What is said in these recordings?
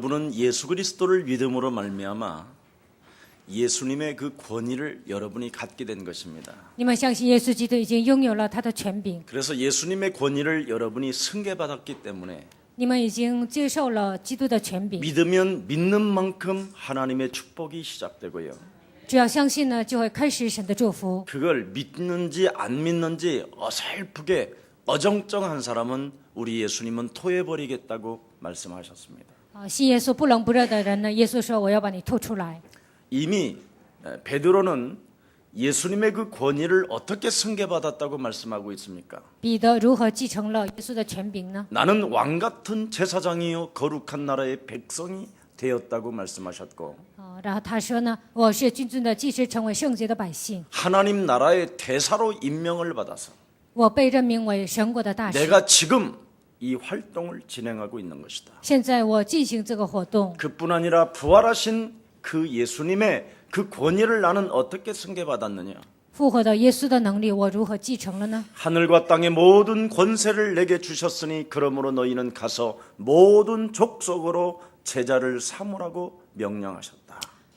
여러분은 예수 그리스도를 믿음으로 말미암아 예수님의 그 권위를 여러분이 갖게 된 것입니다. 你们相信耶稣基督已经拥有了他的权柄， 그래서 예수님의 권위를 여러분이 승계받았기 때문에 你们已经接受了基督的权柄。 믿으면 믿는 만큼 하나님의 축복이 시작되고요. 只要相信呢，就会开始神的祝福。 그걸 믿는지 안 믿는지 어설프게 어정쩡한 사람은 우리 예수님은 토해버리겠다고 말씀하셨습니다. 信耶稣不冷不热的人呢，耶稣说我要把你吐出来。 이미 베드로는 예수님의 그 권위를 어떻게 승계받았다고 말씀하고 있습니까? 彼得如何继承了耶稣的权柄呢？ 나는 왕 같은 제사장이요 거룩한 나라의 백성이 되었다고 말씀하셨고 然后他说呢，我是君尊的祭司，成为圣洁的百姓。 하나님 나라의 대사로 임명을 받아서 我被任命为神国的大使。 내가 지금 이 활동을 진행하고 있는 것이다. 现在我进行这个活动， 그뿐 아니라 부활하신 그 예수님의 그 권위를 나는 어떻게 승계받았느냐? 复活的耶稣的能力，我如何继承了呢？ 하늘과 땅의 모든 권세를 내게 주셨으니 그러므로 너희는 가서 모든 족속으로 제자를 삼으라고 명령하셨다.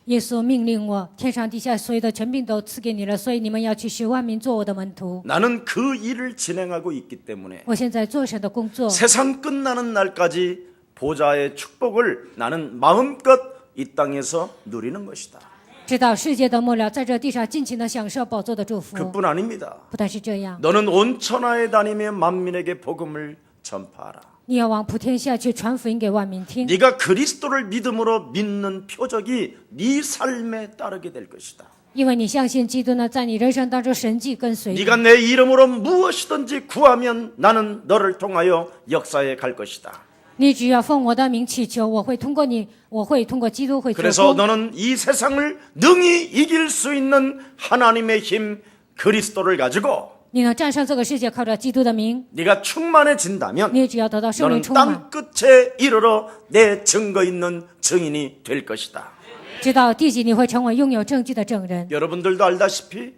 耶稣命令我，天上地下所有的权柄都赐给你了，所以你们要去使万民做我的门徒。 나는 그 일을 진행하고 있기 때문에 我现在做神的工作， 세상 끝나는 날까지 보좌의 축복을 나는 마음껏 이 땅에서 누리는 것이다. 直到世界的末了，在这地上尽情的享受宝座的祝福。 그뿐 아닙니다. 不但是这样， 너는 온 천하에 다니며 만민에게 복음을 전파하라. 你要往普天下去传福音给万民听。 네가 그리스도를 믿음으로 믿는 표적이 네 삶에 따르게 될 것이다. 因为你相信基督呢，在你人生当中神迹跟随你。 네가 내 이름으로 무엇이든지 구하면 나는 너를 통하여 역사에 갈 것이다. 你只要奉我的名祈求，我会通过你，我会通过基督会做 그래서 工。 너는 이 세상을 능히 이길 수 있는 하나님의 힘 그리스도를 가지고 你能战胜这个世界，靠着基督的名， 네가 충만해진다면 你只要得到圣 너는 灵充满， 땅 끝에 이르러 내 증거 있는 증인이 될 것이다. 直到地极，你会成为拥有证据的证人。 여러분들도 알다시피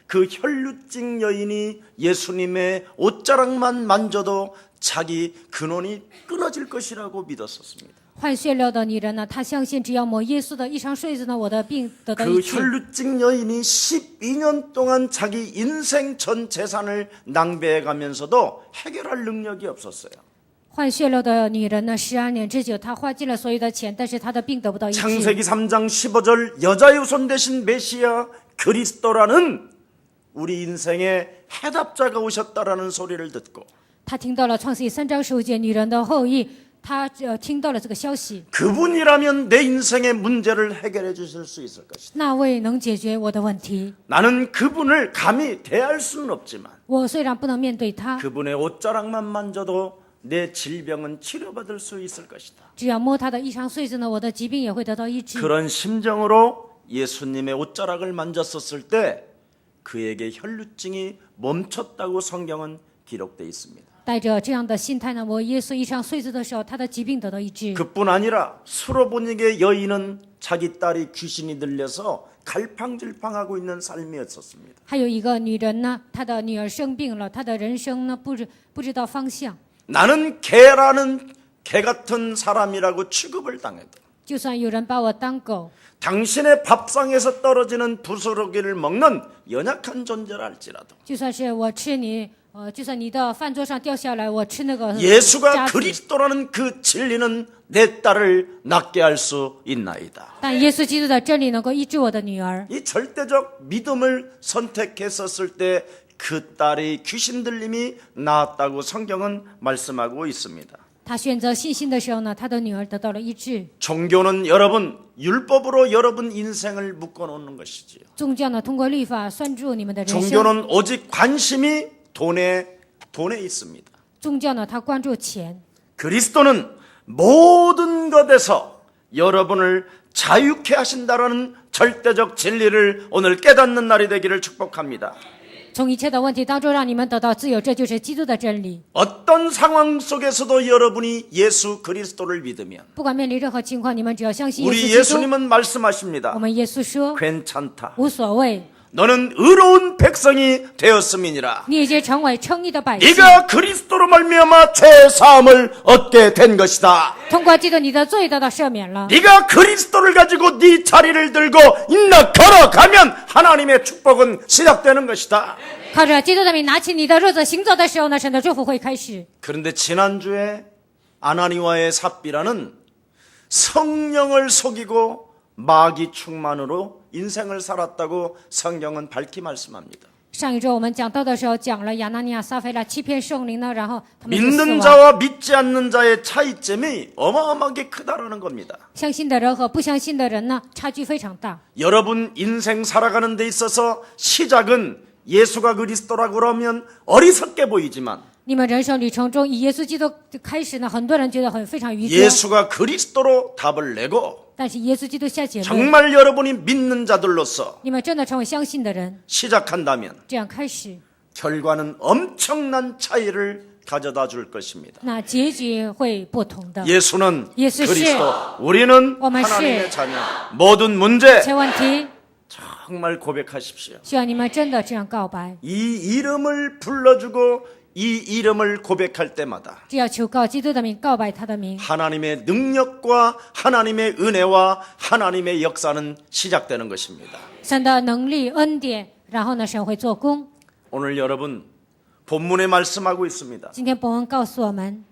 그 혈루증 여인이 예수님의 옷자락만 만져도 자기 근원이 끊어질 것이라고 믿었었습니다. 患血流的女人呢，她相信只要摸耶稣的衣裳穗子呢，我的病得到 그 医治。 혈루증 여인이 12년 동안 자기 인생 전 재산을 낭비해 가면서도 해결할 능력이 없었어요. 患血流的女人呢，12年之久，她花尽了所有的钱，但是她的病得不到医治。 창세기 3장 15절 여자의 손 대신 메시아 그리스도라는 우리 인생의 해답자가 오셨다라는 소리를 듣고 她听到了创世记3章15节女人的后裔，她听到了这个消息， 그분이라면 내 인생의 문제를 해결해 주실 수 있을 것이다. 那位能解决我的问题。 나는 그분을 감히 대할 수는 없지만 我虽然不能面对他， 그분의 옷자락만 만져도 내 질병은 치료받을 수 있을 것이다. 只要摸他的衣裳穗子呢，我的疾病也会得到医治。 그런 심정으로 예수님의 옷자락을 만졌었을 때 그에게 혈루증이 멈췄다고 성경은 기록되어 있습니다. 带着这样的心态呢，摸耶稣衣裳穗子的时候，他的疾病得到医治。 그뿐 아니라 수로보닉의 여인은 자기 딸이 귀신이 들려서 갈팡질팡하고 있는 삶이었었습니다. 还有一个女人呢，她的女儿生病了，她的人生呢不知道方向。 나는 개라는 개 같은 사람이라고 취급을 당해도 就算有人把我当狗， 당신의 밥상에서 떨어지는 부스러기를 먹는 연약한 존재라 할지라도 就算是我吃你，就算你的饭桌上掉下来，我吃那个 예수가 渣子， 그리스도라는 그 진리는 내 딸을 낫게 할 수 있나이다. 但耶稣基督的真理能够医治我的女儿。 이 절대적 믿음을 선택했었을 때 그 딸의 귀신 들림이 나았다고 성경은 말씀하고 있습니다. 他选择信心的时候呢，他的女儿得到了医治。 종교는 여러분 율법으로 여러분 인생을 묶어놓는 것이지요. 宗教呢，通过律法拴住你们的人生。 종교는 오직 관심이 돈에 있습니다. 宗教呢，它关注钱。 그리스도는 모든 것에서 여러분을 자유케 하신다라는 절대적 진리를 오늘 깨닫는 날이 되기를 축복합니다. 从一切的问题当中让你们得到自由，这就是基督的真理。 어떤 상황 속에서도 여러분이 예수 그리스도를 믿으면 不管面临任何情况，你们只要相信耶稣 우리 基督。 예수님은 말씀하십니다. 我们耶稣说 괜찮다. 无所谓， 너는 의로운 백성이 되었음이니라. 你已经成为称义的百姓， 네가 그리스도로 말미암아 죄 사함을 얻게 된 것이다. 通过基督你的罪得到赦免了。 네가 그리스도를 가지고 네 자리를 들고 인나 걸어가면 하나님의 축복은 시작되는 것이다. 靠着基督的名拿起你的褥子行走的时候呢，神的祝福会开始。 그런데 지난주에 아나니와의 삽비라는 성령을 속이고 마귀 충만으로 인생을 살았다고 성경은 밝히 말씀합니다. 上一周我们讲到的时候，讲了亚拿尼亚、撒非拉欺骗圣灵呢，然后他们就死 믿는 亡。 자와 믿지 않는 자의 차이점이 어마어마하게 크다라는 겁니다. 相信的人和不相信的人呢，差距非常大。 여러분 인생 살아가는 데 있어서 시작은 예수가 그리스도라고 그러면 어리석게 보이지만 你们人生旅程中以耶稣基督开始呢，很多人觉得非常愚拙， 예수가 그리스도로 답을 내고 但是耶稣基督下结论， 정말 여러분이 믿는 자들로서 你们真的成为相信的人， 시작한다면 这样开始， 결과는 엄청난 차이를 가져다 줄 것입니다. 那结局会不同的。 예수는 예수是 그리스도, 우리는 我们是 하나님의 자녀. 모든 문제 这问题， 정말 고백하십시오. 希望你们真的这样告白。 이 이름을 불러주고 이 이름을 고백할 때마다 只要求告基督的名，告白他的名， 하나님의 능력과 하나님의 은혜와 하나님의 역사는 시작되는 것입니다. 神的能力、恩典，然后呢，神会做工。 오늘 여러분 본문에 말씀하고 있습니다. 今天本文告诉我们，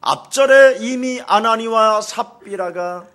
앞절에 이미 아나니와 삽비라가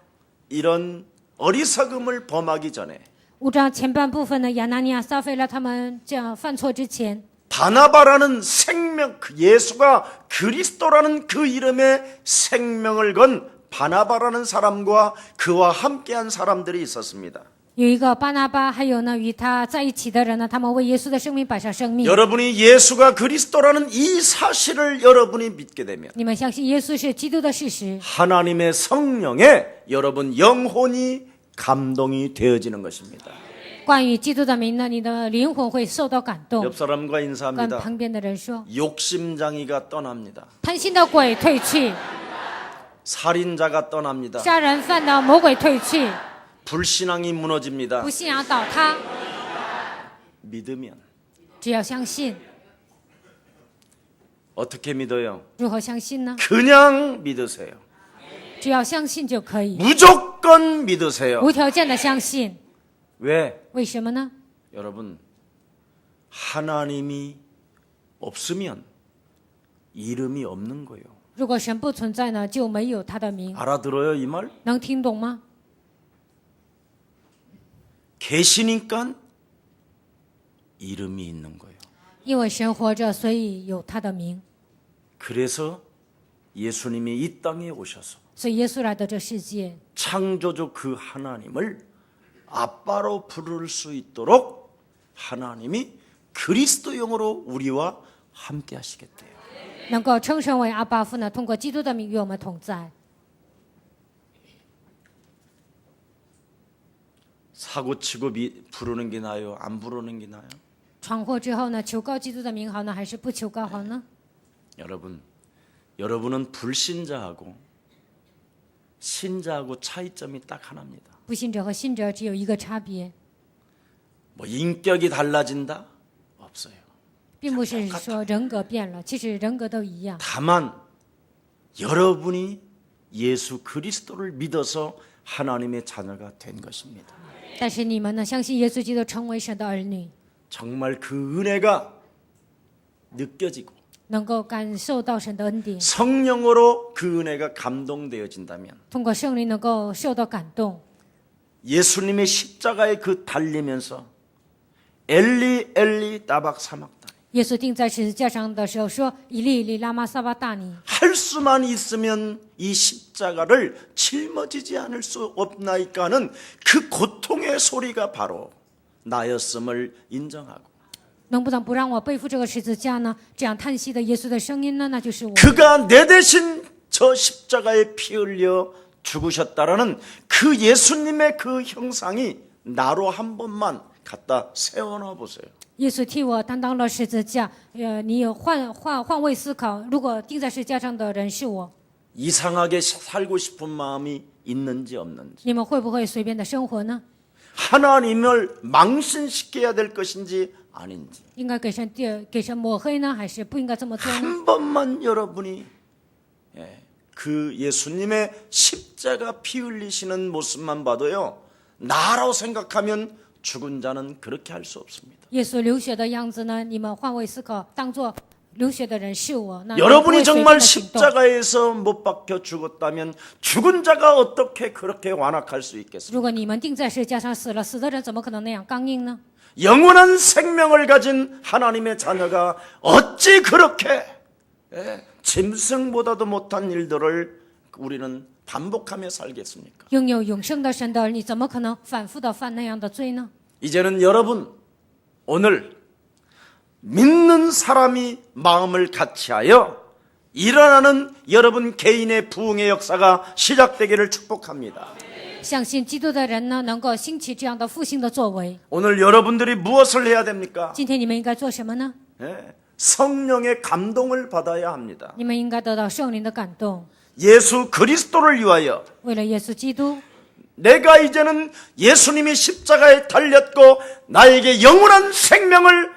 이런 어리석음을 범하기 전에 5章前半部分呢，亚拿尼亚、撒非拉他们这样犯错之前， 바나바라는 생명, 예수가 그리스도라는 그 이름에 생명을 건 바나바라는 사람과 그와 함께한 사람들이 있었습니다. 有一个巴拿巴，还有呢与他在一起的人呢，他们为耶稣的生命摆上生命。 여러분이 예수가 그리스도라는 이 사실을 여러분이 믿게 되면 你们相信耶稣是基督的事实， 하나님의 성령에 여러분 영혼이 감동이 되어지는 것입니다. 关于基督的名呢，你的灵魂会受到感动。 옆 사람과 跟 인사합니다. 旁边的人说， 욕심장이가 떠납니다. 贪心的鬼退去， 살인자가 떠납니다. 杀人犯的魔鬼退去， 불신앙이 무너집니다. 不信仰倒塌。 믿으면 只要相信， 어떻게 믿어요? 如何相信呢？ 그냥 믿으세요. 只要相信就可以， 무조건 믿으세요. 无条件的相信。 왜? 为什么呢？ 여러분 하나님이 없으면 이름이 없는 거예요. 如果神不存在呢，就没有他的名。 알아들어요 이 말? 能听懂吗？ 계시니까 이름이 있는 거예요. 因为神活着，所以有他的名。 그래서 예수님이 이 땅에 오셔서 所以耶稣来到这世界， 창조주 그 하나님을 아빠로 부를 수 있도록 하나님이 그리스도 영으로 우리와 함께 하시겠대요. 能够称神为阿爸父呢，通过基督的名与我们同在。 사고치고 부르는 게 나아요? 안 부르는 게 나아요? 闯祸之后呢，求告基督的名好呢，还是不求告好呢？ 여러분은 불신자하고 신자하고 차이점이 딱 하나입니다. 不信者和信者只有一个差别， 뭐 인격이 달라진다? 없어요. 并不是说人格变了，其实人格都一样。 다만 여러분이 예수 그리스도를 믿어서 하나님의 자녀가 된 것입니다. 但是你们呢，相信耶稣基督成为神的儿女， 정말 그 은혜가 느껴지고 能够感受到神的恩典， 성령으로 그 은혜가 감동되어진다면 通过圣灵能够受到感动。 예수님의 십자가에 그 달리면서 엘리 엘리 따박 사막다니 耶稣钉在十字架上的时候说：“以利以利，拉玛撒巴大尼。” 할 수만 있으면 이 십자가를 짊어지지 않을 수 없나이까 하는 그 고통의 소리가 바로 나였음을 인정하고 能不能不让我背负这个十字架呢？这样叹息的耶稣的声音呢？那就是我。 그가 내 대신 저 십자가에 피 흘려 죽으셨다라는 그 예수님의 그 형상이 나로 한 번만 갖다 세워놔 보세요. 耶稣替我担当了十字架。你有换位思考，如果钉在十字架上的人是我， 이상하게 살고 싶은 마음이 있는지 없는지 你们会不会随便的生活呢？ 하나님을 망신시켜야 될 것인지 아닌지 应该给神抹黑呢，还是不应该这么做呢？ 한 번만 여러분이 그 예수님의 십자가 피 흘리시는 모습만 봐도요, 나라고 생각하면 죽은 자는 그렇게 할 수 없습니다. 耶稣流血的样子呢，你们换位思考，当做流血的人是我，那 여러분이 不会随便 정말 地行动。 십자가에서 못 박혀 죽었다면 죽은 자가 어떻게 그렇게 완악할 수 있겠습니까? 如果你们钉在十字架上死了，死的人怎么可能那样刚硬呢？ 영원한 생명을 가진 하나님의 자녀가 어찌 그렇게 짐승보다도 못한 일들을 우리는 반복하며 살겠습니까? 拥有永生的神的儿女，怎么可能反复的犯那样的罪呢？ 이제는 여러분 오늘 믿는 사람이 마음을 같이하여 일어나는 여러분 개인의 부흥의 역사가 시작되기를 축복합니다. 相信基督的人呢，能够兴起这样的复兴的作为。 오늘 여러분들이 무엇을 해야 됩니까? 今天你们应该做什么呢？ 성령의 감동을 받아야 합니다. 你们应该得到圣灵的感动， 예수 그리스도를 위하여 为了耶稣基督， 내가 이제는 예수님이 십자가에 달렸고 나에게 영원한 생명을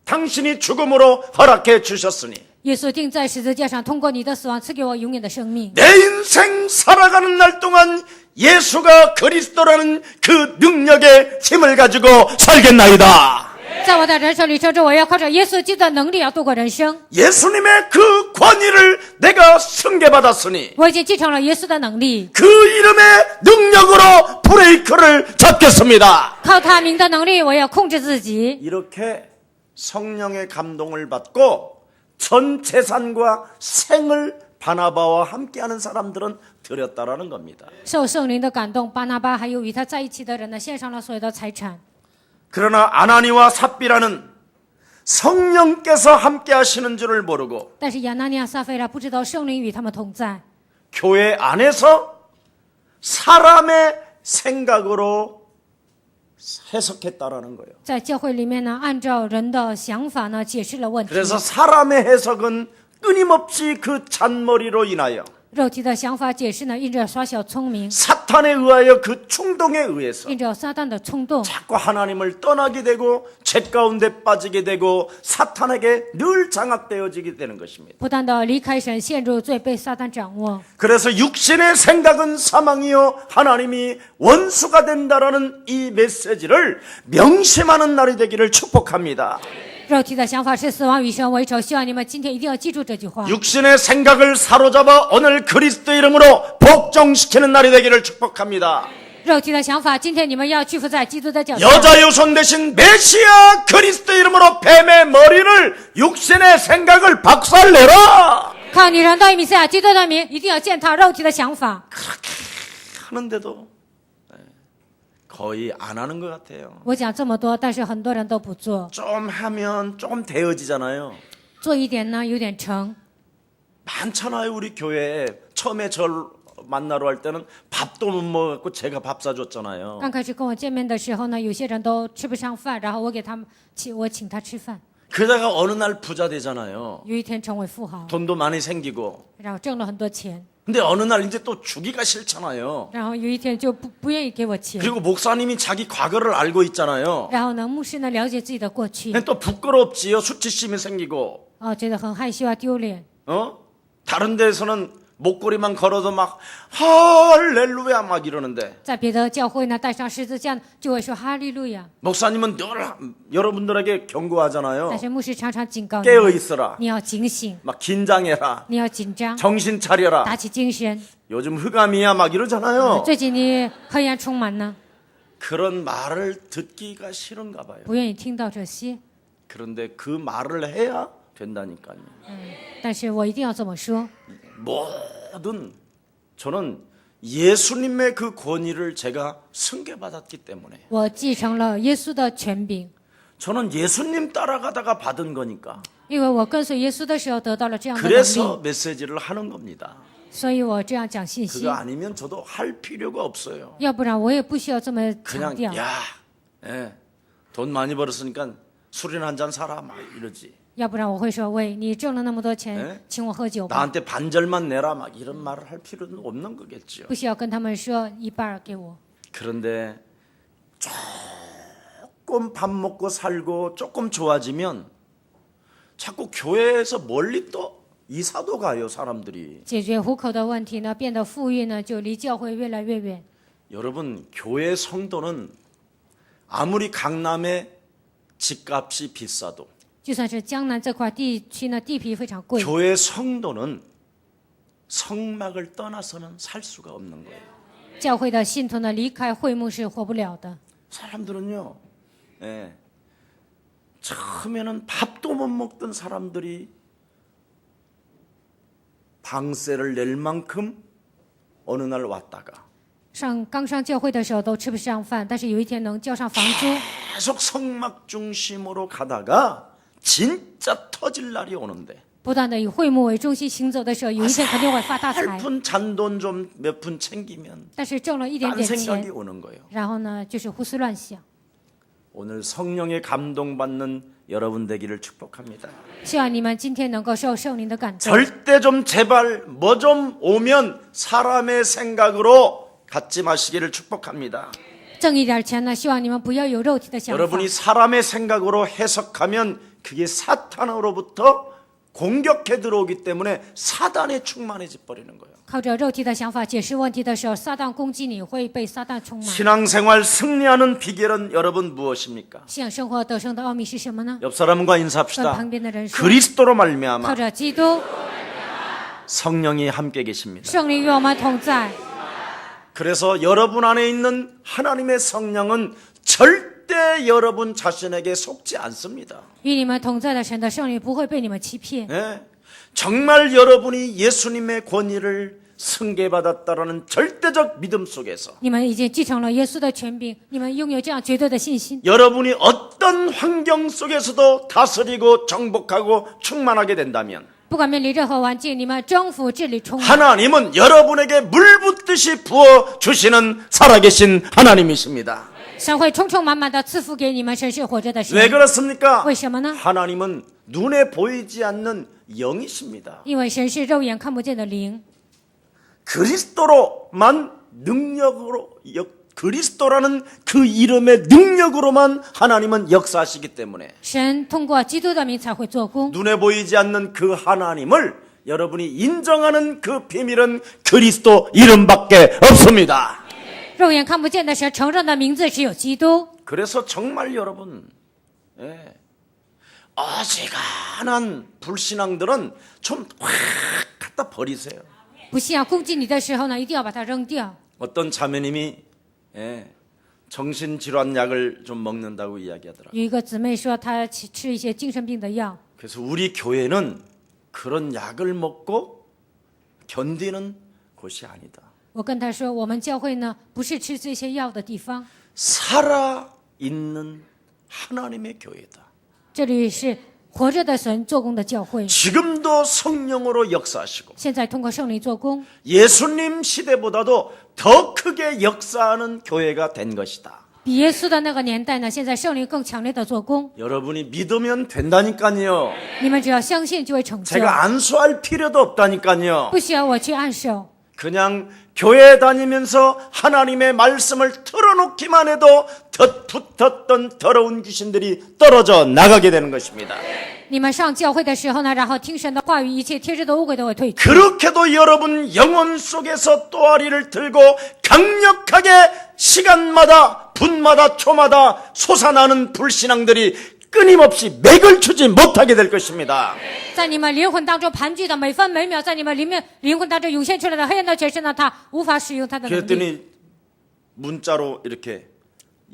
당신이 죽음으로 허락해 주셨으니 耶稣钉在十字架上，通过你的死亡赐给我永远的生命。 내 인생 살아가는 날 동안 예수가 그리스도라는 그 능력의 힘을 가지고 살겠나이다. 在我的人生旅程中，我要靠着耶稣基督的能力要度过人生。 예수님의 그 권위를 내가 승계받았으니 我已经继承了耶稣的能力， 그 이름의 능력으로 브레이크를 잡겠습니다. 靠他名的能力，我要控制自己。 이렇게 성령의 감동을 받고 전 재산과 생을 바나바와 함께하는 사람들은 드렸다라는 겁니다. 受圣灵的感动，巴拿巴还有与他在一起的人呢，献上了所有的财产。 그러나 아나니와 삽비라는 성령께서 함께하시는 줄을 모르고 但是亚拿尼亚、撒菲拉不知道圣灵与他们同在， 교회 안에서 사람의 생각으로 해석했다라는 거예요. 在教会里面呢，按照人的想法呢解释了问题。 그래서 사람의 해석은 끊임없이 그 잔머리로 인하여 肉体的想法解释呢，因着耍小聪明， 사탄에 의하여 그 충동에 의해서 因着撒旦的冲动， 자꾸 하나님을 떠나게 되고 죄 가운데 빠지게 되고 사탄에게 늘 장악되어지게 되는 것입니다. 不断的离开神，陷入罪，被撒旦掌握。 그래서 육신의 생각은 사망이요 하나님이 원수가 된다라는 이 메시지를 명심하는 날이 되기를 축복합니다. 肉体的想法是死亡，与神为仇。希望你们今天一定要记住这句话。 육신의 생각을 사로잡아 오늘 그리스도 이름으로 복종시키는 날이 되기를 축복합니다. 肉体的想法，今天你们要屈服在基督的脚下。 여자 유손 대신 메시아 그리스도 이름으로 뱀의 머리를 육신의 생각을 박살내라. 靠你人到以赛亚基督的名，一定要践踏肉体的想法。 하는데도 거의 안 하는 것 같아요. 我讲这么多，但是很多人都不做， 좀 하면 조금 되어지잖아요. 做一点呢有点成。 많잖아요. 우리 교회에 처음에 절 만나러 할 때는 밥도 못 먹었고 제가 밥 사줬잖아요. 刚开始跟我见面的时候呢，有些人都吃不上饭，然后我给他们我请他吃饭。 그러다가 어느 날 부자 되잖아요. 有一天成为富豪， 돈도 많이 생기고. 然后挣了很多钱， 근데 어느 날 이제 또 주기가 싫잖아요. 然后有一天就不愿意给我钱。 그리고 목사님이 자기 과거를 알고 있잖아요. 然后呢，牧师呢了解自己的过去， 근데 또 부끄럽지요. 수치심이 생기고. 觉得很害羞啊，丢脸。 다른 데서는 목걸이만 걸어도 막 할렐루야 막 이러는데 在别的教会呢，带上十字架就会说哈利路亚。 목사님은 늘 여러분들에게 경고하잖아요. 但是牧师常常警告你 깨어 们， 있어라. 你要警醒， 막 긴장해라. 你要紧张， 정신 차려라. 打起精神。 요즘 흑암이야 막 이러잖아요. 最近你黑暗充满呢， 그런 말을 듣기가 싫은가 봐요. 不愿意听到这些。 그런데 그 말을 해야 된다니까요. 但是我一定要这么说， 모든 저는 예수님의 그 권위를 제가 승계받았기 때문에 我继承了耶稣的权柄， 저는 예수님 따라가다가 받은 거니까 因为我跟随耶稣的时候得到了这样的能 그래서 力， 메시지를 하는 겁니다. 所以我这样讲信息 그거 。 아니면 저도 할 필요가 없어요. 要不然我也不需要这么强 그냥 调。 야, 돈 많이 벌었으니까 술이나 한잔 사라 막 이러지. 要不然我会说，喂，你挣了那么多钱，请我喝酒吧。 나한테 반절만 내라 막 이런 말을 할 필요는 없는 거겠죠. 不需要跟他们说一半儿给我。 그런데 조금 밥 먹고 살고 조금 좋아지면 자꾸 교회에서 멀리 또 이사도 가요, 사람들이. 解决糊口的问题呢，变得富裕呢，就离教会越来越远。 여러분, 교회 성도는 아무리 강남의 집값이 비싸도 就算是江南这块地区呢，地皮非常贵， 교회 성도는 성막을 떠나서는 살 수가 없는 거예요. 教会的信徒呢，离开会幕是活不了的。 사람들은요, 예, 처음에는 밥도 못 먹던 사람들이 방세를 낼 만큼 어느 날 왔다가 刚上教会的时候都吃不上饭，但是有一天能交上房租， 계속 성막 중심으로 가다가 진짜 터질 날이 오는데 不断的以会幕为中心行走的时候，有一天肯定会发大财。 살푼 잔돈 좀 몇 푼 챙기면 但是挣了一点 딴 点 생각이 钱， 오는 거예요. 然后呢，就是胡思乱想。 오늘 성령의 감동받는 여러분 되기를 축복합니다. 希望你们今天能够受圣灵的感动， 절대 좀 제발 뭐 좀 오면 사람의 생각으로 갖지 마시기를 축복합니다. 挣一点钱呢，希望你们不要有肉体的想法。 여러분이 사람의 생각으로 해석하면 그게 사탄으로부터 공격해 들어오기 때문에 사단에 충만해져 버리는 거예요. 靠着肉体的想法解释问题的时候，撒旦攻击你会被撒旦充满。 신앙생활 승리하는 비결은 여러분 무엇입니까? 信仰生活得胜的奥秘是什么呢？ 옆 사람과 跟 인사합시다. 旁边的人说， 그리스도로 靠 말미암아 着基督， 성령이 함께 계십니다. 圣灵与我们同在。 그래서 여러분 안에 있는 하나님의 성령은 절대 여러분 자신에게 속지 않습니다. 与你们同在的神的圣灵不会被你们欺骗。 예? 정말 여러분이 예수님의 권위를 승계받았다라는 절대적 믿음 속에서 你们已经继承了耶稣的权柄，你们拥有这样绝对的信心。 여러분이 어떤 환경 속에서도 다스리고 정복하고 충만하게 된다면 不管面临任何环境，你们征服、治理、充满。 하나님은 여러분에게 물 붓듯이 부어 주시는 살아계신 하나님이십니다. 神会充充满满的赐福给你们，神是活着的神。 왜 그렇습니까? 为什么呢？ 하나님은 눈에 보이지 않는 영이십니다. 因为神是肉眼看不见的灵， 그리스도로만 능력으로 그리스도라는 그 이름의 능력으로만 하나님은 역사하시기 때문에 神通过基督的名才会做工。 눈에 보이지 않는 그 하나님을 여러분이 인정하는 그 비밀은 그리스도 이름밖에 없습니다. 肉眼看不见的神承认的名字只有基督。 그래서 정말 여러분, 예, 어지간한 불신앙들은 좀 확 갖다 버리세요. 不信仰攻击你的时候呢，一定要把它扔掉。 어떤 자매님이 정신질환 약을 좀 먹는다고 이야기하더라고요. 有一个姊妹说，她吃一些精神病的药。 그래서 우리 교회는 그런 약을 먹고 견디는 곳이 아니다. 我跟她说，我们教会呢，不是吃这些药的地方， 살아있는 하나님의 교회다. 这里是活着的神做工的教会。 지금도 성령으로 역사하시고 现在通过圣灵做工， 예수님 시대보다도 더 크게 역사하는 교회가 된 것이다. 比耶稣的那个年代呢，现在圣灵更强烈的做工。 여러분이 믿으면 된다니까요. 你们只要相信就会成就， 제가 안수할 필요도 없다니까요. 不需要我去按手。 그냥 교회 다니면서 하나님의 말씀을 틀어놓기만 해도 붙었던 더러운 귀신들이 떨어져 나가게 되는 것입니다. 你们上教会的时候呢，然后听神的话语，一切天使的污鬼都会退去。 그렇게도 여러분 영혼 속에서 또아리를 들고 강력하게 시간마다 분마다 초마다 솟아나는 불신앙들이 끊임없이 맥을 추지 못하게 될 것입니다. 在你们灵魂当中盘踞的每分每秒，在你们灵魂当中涌现出来的黑暗的权势呢，他无法使用他的能力。 그랬더니 문자로 이렇게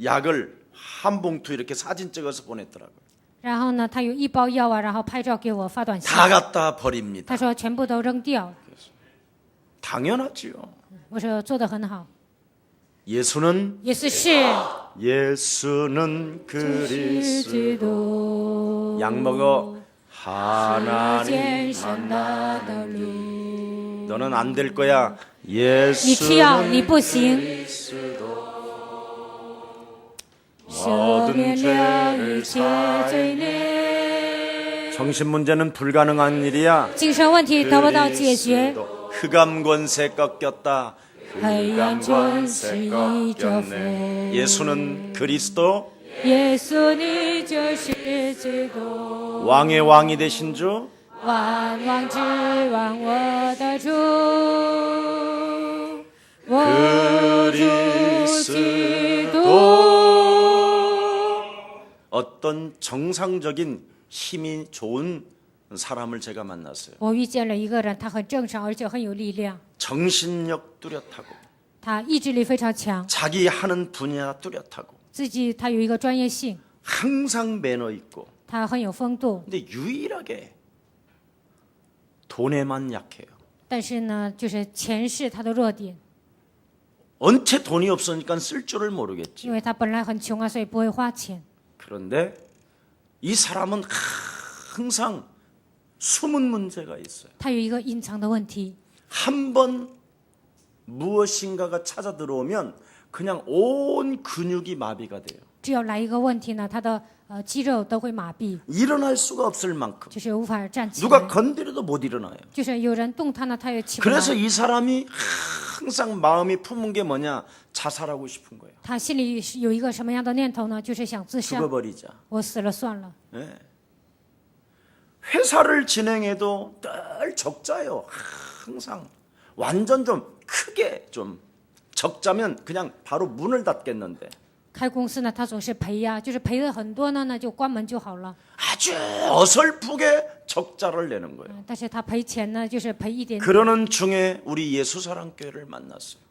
약을 한 봉투 이렇게 사진 찍어서 보냈더라고요. 然后呢，他有一包药啊，然后拍照给我发短信， 다 갖다 버립니다. 他说全部都扔掉。 당연하지요. 我说做得很好， 예수는 也是是 예수는 是基督， 약 먹어 见 하나님 神的道路。 너는 안 될 거야. 你吃药你 예수는 不行，赦免了一切罪孽。 정신 문제는 불가능한 일이야. 精神问题得不到解决， 흑암 권세 꺾였다. 黑暗权势已折服。 예수는 그리스도 耶稣你就是基督， 왕의 왕이 되신 주, 万王之王，我的主，我主基督。 어떤 정상적인 힘이 좋은 사람을 제가 만났어요. 我遇见了一个人，他很正常，而且很有力量， 정신력 뚜렷하고 他意志力非常强， 자기 하는 분야 뚜렷하고 他有一个专业性， 항상 매너 있고 他很有风度， 근데 유일하게 돈에만 약해요. 但是呢，就是钱是他的弱点， 언제 돈이 없으니까 쓸 줄을 모르겠지. 因为他本来很穷啊，所以不会花钱。 그런데 이 사람은 항상 숨은 문제가 있어요. 他有一个隐藏的问题， 한 번 무엇인가가 찾아 들어오면 그냥 온 근육이 마비가 돼요. 只要来一个问题呢，他的肌肉都会麻痹， 일어날 수가 없을 만큼 就是无法站起 누가 来， 건드려도 못 일어나요. 就是有人动他呢，他也起不来。 그래서 이 사람이 항상 마음이 품은 게 뭐냐? 자살하고 싶은 거예요. 他心里是有一个什么样的念头呢？就是想自杀， 죽어버리자. 我死了算了。 네. 회사를 진행해도 늘 적자예요. 항상 완전 좀 크게 좀 적자면 그냥 바로 문을 닫겠는데 开公司呢，他总是赔呀，就是赔的很多呢，那就关门就好了。 아주 어설프게 적자를 내는 거예요. 但是他赔钱呢，就是赔一点点。 그러는 중에 우리 예수사랑교회를 만났어요.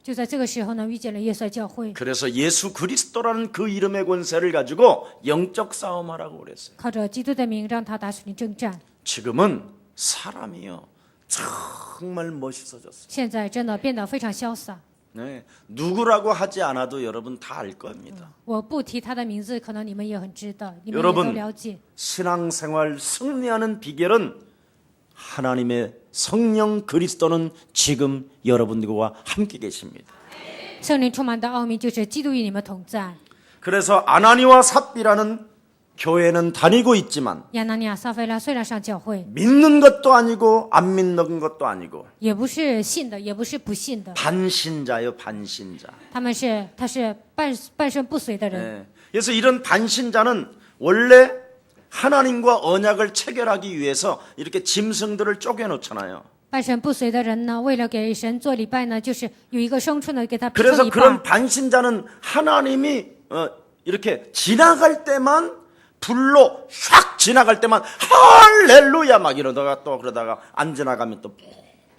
就在这个时候呢，遇见了耶稣教会， 그래서 예수 그리스도라는 그 이름의 권세를 가지고 영적 싸움하라고 그랬어요. 靠着基督的名让他打属灵征战。 지금은 사람이요 정말 멋있어졌어요. 现在真的变得非常潇洒。 네, 누구라고 하지 않아도 여러분 다 알 겁니다. 我不提他的名字，可能你们也很知道，你们也 여러분 都了解。 신앙생활 승리하는 비결은 하나님의 성령 그리스도는 지금 여러분들과 함께 계십니다. 圣灵充满的奥秘就是基督与你们同在。 그래서 아나니와 삽비라는 교회는 다니고 있지만 亚拿尼亚、撒菲拉虽然上教会， 믿는 것도 아니고 안 믿는 것도 아니고 也不是信的，也不是不信的， 반신자요 반신자. 他是半身不遂的人。 네. 그래서 이런 반신자는 원래 하나님과 언약을 체결하기 위해서 이렇게 짐승들을 쪼개놓잖아요. 半身不遂的人呢，为了给神做礼拜呢，就是有一个牲畜呢给他劈 그래서 成一 그런 半。 반신자는 하나님이 이렇게 지나갈 때만 불로 샥 지나갈 때만 할렐루야 막 이러다가 또 그러다가 안 지나가면 또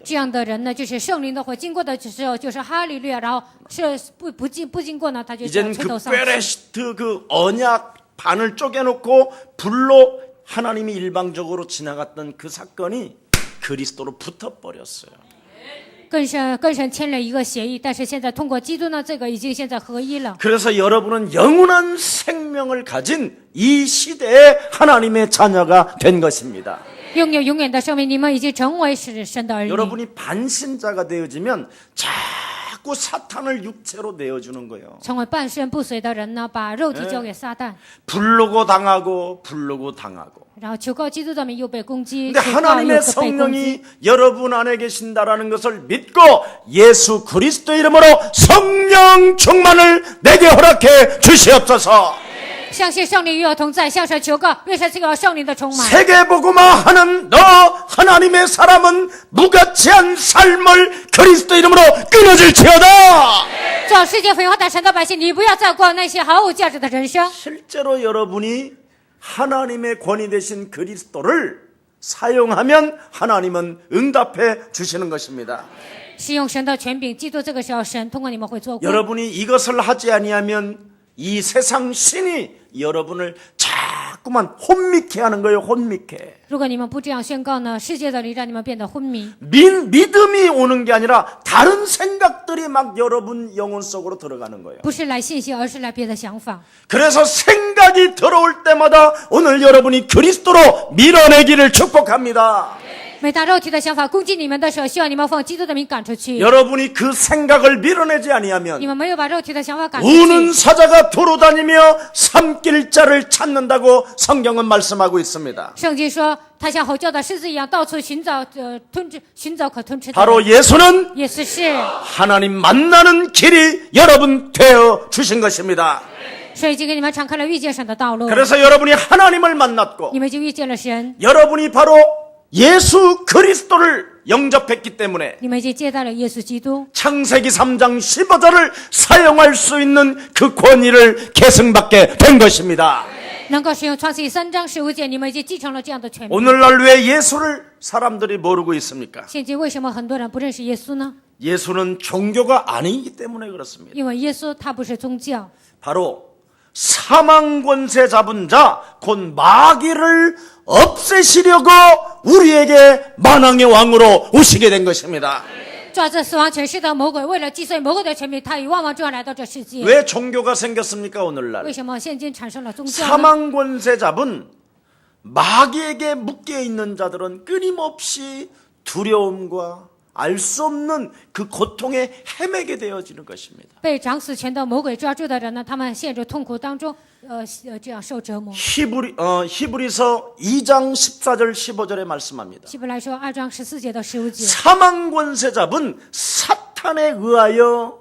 这样的人呢，就是圣灵的火经过的时候，就是哈利路亚，然后是不经过呢，他就 이제는 垂 그 头丧气。 베레시트 그 언약 반을 쪼개놓고 불로 하나님이 일방적으로 지나갔던 그 사건이 그리스도로 붙어버렸어요. 跟神签了一个协议，但是现在通过基督呢，这个已经现在合一了。 그래서 여러분은 영원한 생명을 가진 이 시대의 하나님의 자녀가 된 것입니다. 拥有永远的生命，你们已经成为神的儿女。 여러분이 반신자가 되어지면 자꾸 사탄을 육체로 내어주는 거예요. 成为半身不遂的人呢，把肉体交给撒旦， 부르고 당하고 부르고 당하고. 然后求告基督的名又被攻击， 근데 求告又 하나님의 被攻击。 성령이 여러분 안에 계신다라는 것을 믿고 예수 그리스도 이름으로 성령 충만을 내게 허락해 주시옵소서. 相信圣灵与我同在，向神求告，为神赐给我圣灵的充满。 세계복음화하는 너 하나님의 사람은 무가치한 삶을 그리스도 이름으로 끊어질지어다. 做世界福音化的神的百姓，你不要再过那些毫无价值的人生。 실제로 여러분이 하나님의 권위 되신 그리스도를 사용하면 하나님은 응답해 주시는 것입니다. 使用神的权柄，基督这个时候，神通过你们会做工。 여러분이 이것을 하지 아니하면 이 세상 신이 여러분을 자꾸만 혼미케 하는 거예요. 혼미케. 如果你们不这样宣告呢，世界的灵让你们变得昏迷， 믿음이 오는 게 아니라 다른 생각들이 막 여러분 영혼 속으로 들어가는 거예요. 不是来信息，而是来别的想法。 그래서 생각이 들어올 때마다 오늘 여러분이 그리스도로 밀어내기를 축복합니다. 每当肉体的想法攻击你们的时候，希望你们奉基督的名赶出去。 여러분이 그 생각을 밀어내지 아니하면 你们没有把肉体的想法赶出 우는 去， 사자가 도로다니며 삼킬 자를 찾는다고 성경은 말씀하고 있습니다. 圣经说他像吼叫的狮子一样，到处寻找寻找可吞吃的。 바로 예수는 也是 하나님 만나는 길이 여러분 되어 주신 것입니다. 所以就给你们敞开了遇见神的道路， 그래서 여러분이 하나님을 만났고 你们就遇见了神， 여러분이 바로 예수 그리스도를 영접했기 때문에 你们已经接待了耶稣基督。 창세기 3장 15절을 사용할 수 있는 그 권위를 계승받게 된 것입니다. 能够使用创世记3章15节，你们已经继承了这样的权柄。 오늘날 왜 예수를 사람들이 모르고 있습니까? 现今为什么很多人不认识耶稣呢？ 예수는 종교가 아니기 때문에 그렇습니다. 因为耶稣他不是宗教， 바로 사망 권세 잡은 자, 곧 마귀를 없애시려고 우리에게 만왕의 왕으로 오시게 된 것입니다. 抓着死亡权势的魔鬼，为了击碎魔鬼的权柄，他以万王之王来到这世界。 왜 종교가 생겼습니까, 오늘날? 为什么现今产生了宗教呢？ 사망 권세 잡은 마귀에게 묶여 있는 자들은 끊임없이 두려움과 알 수 없는 그 고통에 헤매게 되어지는 것입니다. 被掌死权的魔鬼抓住的人呢，他们陷入痛苦当中，这样受折磨。 히브리서 2장 14절 15절에 말씀합니다. 希伯来说2章14节到15节， 사망 권세 잡은 사탄에 의하여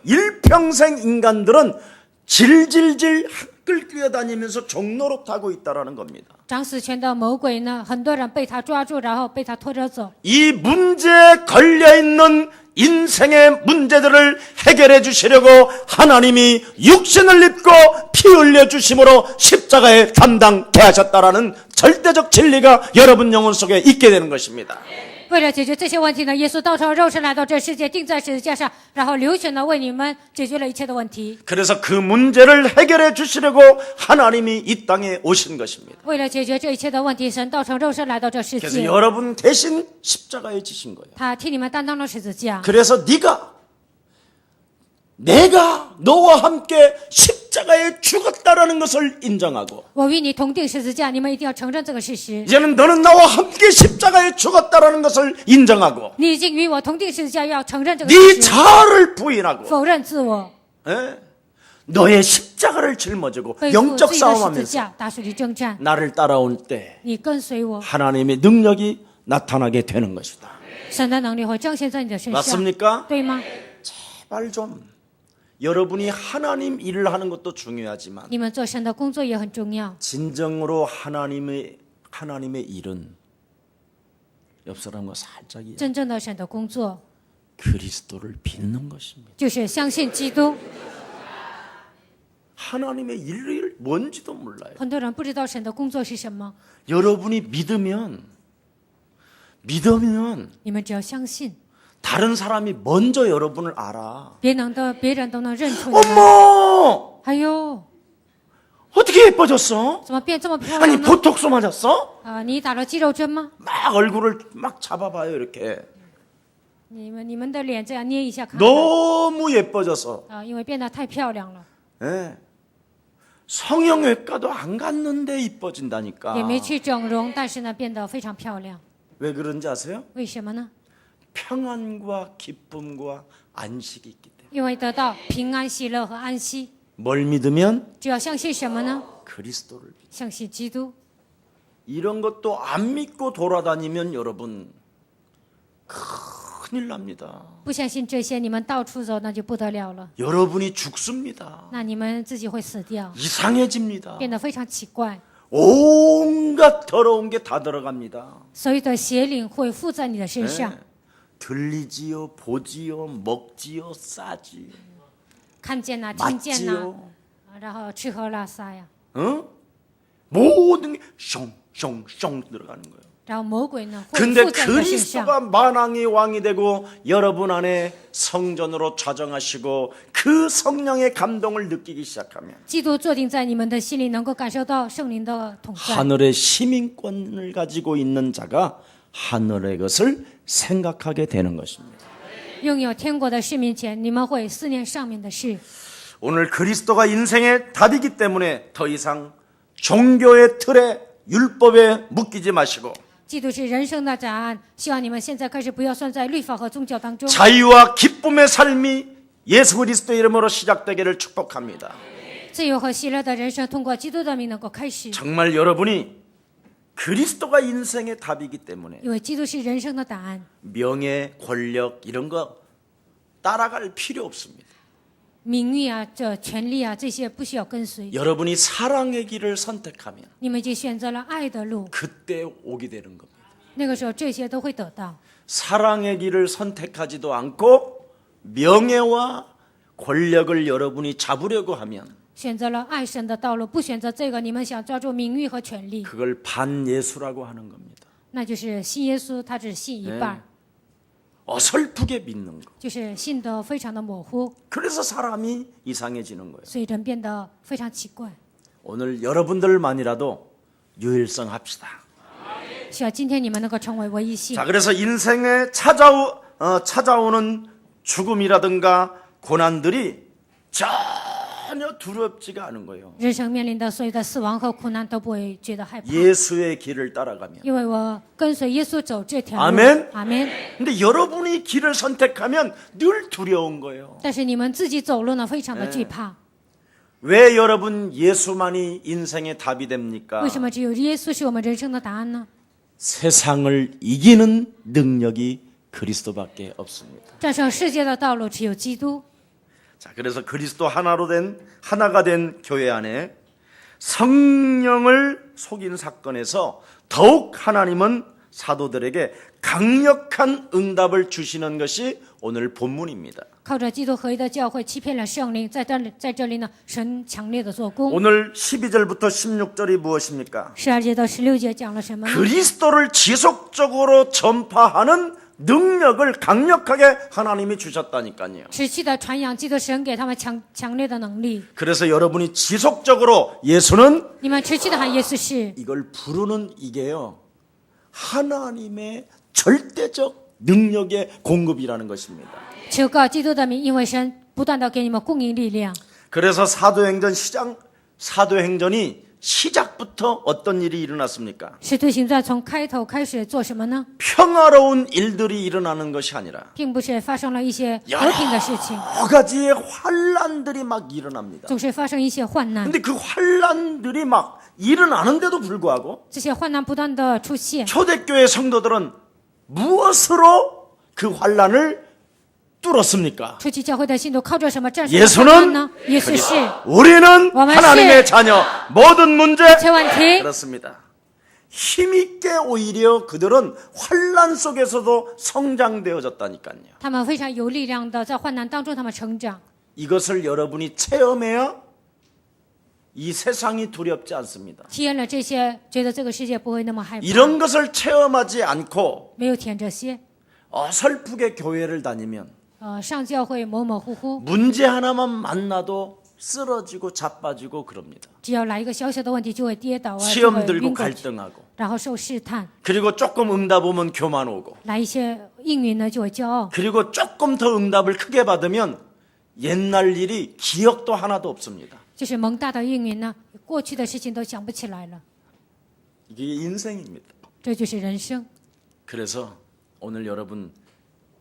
일평생 인간들은 질질질 끌려 다니면서 종노릇 하고 있다라는 겁니다. 掌死权的魔鬼呢，很多人被他抓住，然后被他拖着走。 이 문제에 걸려 있는 인생의 문제들을 해결해 주시려고 하나님이 육신을 입고 피 흘려 주심으로 십자가에 담당케 하셨다라는 절대적 진리가 여러분 영혼 속에 있게 되는 것입니다. 为了解决这些问题呢，耶稣道成肉身来到这世界，钉在十字架上，然后流血呢，为你们解决了一切的问题。 그래서 그 문제를 해결해 주시려고 하나님이 이 땅에 오신 것입니다. 为了解决这一切的问题，神道成肉身来到这世 그래서 界， 여러분 대신 십자가에 지신 거예요. 他替你们担当了十字架。 그래서 내가 너와 함께 십자가에 죽었다라는 것을 인정하고 我与你同定十字架，你们一定要承认这个事实。 이제는 너는 나와 함께 십자가에 죽었다라는 것을 인정하고 你已经与我同定十字架，要承认这个 네 事实， 자아를 부인하고 否认自我， 예? 너의 십자가를 짊어지고 背负 영적 自己的十字 싸움하면서 架，打属灵征战。 나를 따라올 때 你跟随我， 하나님의 능력이 나타나게 되는 것이다. 神的能力会彰显在你的身上， 맞습니까? 对吗？ 제발 좀 여러분이 하나님 일을 하는 것도 중요하지만 你们做神的工作也很重要。 진정으로 하나님의 일은 옆 사람과 살짝 真正的神的工作 그리스도를 빚는 것입니다. 就是相信基督。 하나님의 일이 뭔지도 몰라요. 很多人不知道神的工作是什么， 여러분이 믿으면 你们只要相信， 다른 사람이 먼저 여러분을 알아. 别人都能认出你们。 어머! 哎呦， 어떻게 예뻐졌어? 怎么变这么漂 아니 亮呢？ 보톡스 맞았어? 你打了肌肉针吗？ 막 얼굴을 막 잡아봐요 이렇게. 你们的脸这样捏一下看看。 너무 예뻐져서. 因为变得太漂亮了， 예. 성형외과도 안 갔는데 이뻐진다니까. 也没去整容，但是呢，变得非常漂亮。 왜 그런지 아세요? 为什么呢？ 평안과 기쁨과 안식이 있기 때문에. 因为得到平安、喜乐和安息。 뭘 믿으면 只要相信什么呢？ 그리스도를 믿. 相信基督。 이런 것도 안 믿고 돌아다니면 여러분 큰일 납니다. 不相信这些，你们到处走，那就不得了了。 여러분이 죽습니다. 那你们自己会死掉， 이상해집니다. 变得非常奇怪。 온갖 더러운 게 다 들어갑니다. 所有的邪灵会附在你的身上， 네. 들리지요, 보지요, 먹지요, 싸지요, 看见呐、听见呐、 맞지요. 然后吃喝拉撒呀， 어? 모든 게 숑숑숑 들어가는 거예요. 然后魔鬼呢会 근데 附在你的身上。 그리스도가 만왕의 왕이 되고 여러분 안에 성전으로 좌정하시고 그 성령의 감동을 느끼기 시작하면 基督坐定在你们的心里，能够感受到圣灵的统在。 하늘의 시민권을 가지고 있는 자가 하늘의 것을 생각하게 되는 것입니다. 拥有天国的市民权，你们会思念上面的事。 오늘 그리스도가 인생의 답이기 때문에 더 이상 종교의 틀에 율법에 묶이지 마시고 基督是人生的答案。希望你们现在开始不要算在律法和宗教当中。 자유와 기쁨의 삶이 예수 그리스도 이름으로 시작되기를 축복합니다. 自由和喜乐的人生通过基督的名能够开始， 정말 여러분이 그리스도가 인생의 답이기 때문에 因为基督是人生的答案。 명예, 권력 이런 거 따라갈 필요 없습니다. 名誉啊，这权利啊，这些不需要跟随。 여러분이 사랑의 길을 선택하면 你们已经选择了爱的路， 그때 오게 되는 겁니다. 那个时候这些都会得到。 사랑의 길을 선택하지도 않고 명예와 권력을 여러분이 잡으려고 하면 选择了爱神的道路，不选择这个，你们想抓住名誉和权利， 그걸 반예수라고 하는 겁니다. 那就是信耶稣，他只信一半， 어설프게 믿는 거. 就是信得非常的模糊， 그래서 사람이 이상해지는 거예요. 所以人变得非常奇怪。 오늘 여러분들만이라도 유일성 합시다. 希望今天你们能够成为唯一性 자, 。 그래서 인생에 찾아오는 죽음이라든가 고난들이 전혀 두렵지가 않은 거예요. 人生面临的所有的死亡和苦难都不会觉得害怕， 예수의 길을 따라가면. 因为我跟随耶稣走这条路。 아멘. 阿门。 근데 여러분이 길을 선택하면 늘 두려운 거예요. 但是你们自己走路呢，非常的惧怕。 왜 여러분 예수만이 인생의 답이 됩니까? 为什么只有耶稣是我们人生的答案呢？ 세상을 이기는 능력이 그리스도밖에 없습니다. 战胜世界的道路只有基督。 자, 그래서 그리스도 하나가 된 교회 안에 성령을 속인 사건에서 더욱 하나님은 사도들에게 강력한 응답을 주시는 것이 오늘 본문입니다. 靠着基督合一的教会欺骗了圣灵，在这里呢，神强烈的做工。 오늘 12절부터 16절이 무엇입니까? 12节到16节讲了什么呢？ 그리스도를 지속적으로 전파하는 능력을 강력하게 하나님이 주셨다니까요. 持续的传扬基督，神给他们强烈的能力。 그래서 여러분이 지속적으로 예수는 你们持续的喊耶稣是， 이걸 부르는 이게요. 하나님의 절대적 능력의 공급이라는 것입니다. 求告基督的名，因为神不断的给你们供应力量。 그래서 사도행전이 시작부터 어떤 일이 일어났습니까? 使徒行传从开头开始做什么呢？ 평화로운 일들이 일어나는 것이 아니라 并不是发生了一些和平的事情， 여러 가지의 환란들이 막 일어납니다. 总是发生一些患难。 근데 그 환란들이 막 일어나는데도 불구하고 这些患难不断的出现， 초대교회 성도들은 무엇으로 그 환란을 뚫었습니까? 初期教会的信徒靠着什么战胜 예수는 患难呢？耶稣是 우리는 와만시. 하나님의 자녀. 모든 문제 切问题， 그렇습니다. 힘있게 오히려 그들은 환란 속에서도 성장되어졌다니까요. 他们非常有力量的在患难当中他们成长。 이것을 여러분이 체험해야 이 세상이 두렵지 않습니다. 体验了这些，觉得这个世界不会那么害怕。 이런 것을 체험하지 않고 没有体验这些， 어설프게 교회를 다니면 上教会模模糊糊， 문제 하나만 만나도 쓰러지고 자빠지고 그럽니다. 只要来一个小小的问题就会跌倒啊，就 시험 会 들고 晕过去， 갈등하고 然后受试探， 그리고 조금 응답 오면 교만 오고 来一些应允呢就会骄傲， 그리고 조금 더 응답을 크게 받으면 옛날 일이 기억도 하나도 없습니다. 就是蒙大的应允呢，过去的事情都想不起来了， 이게 인생입니다. 这就是人生。 그래서 오늘 여러분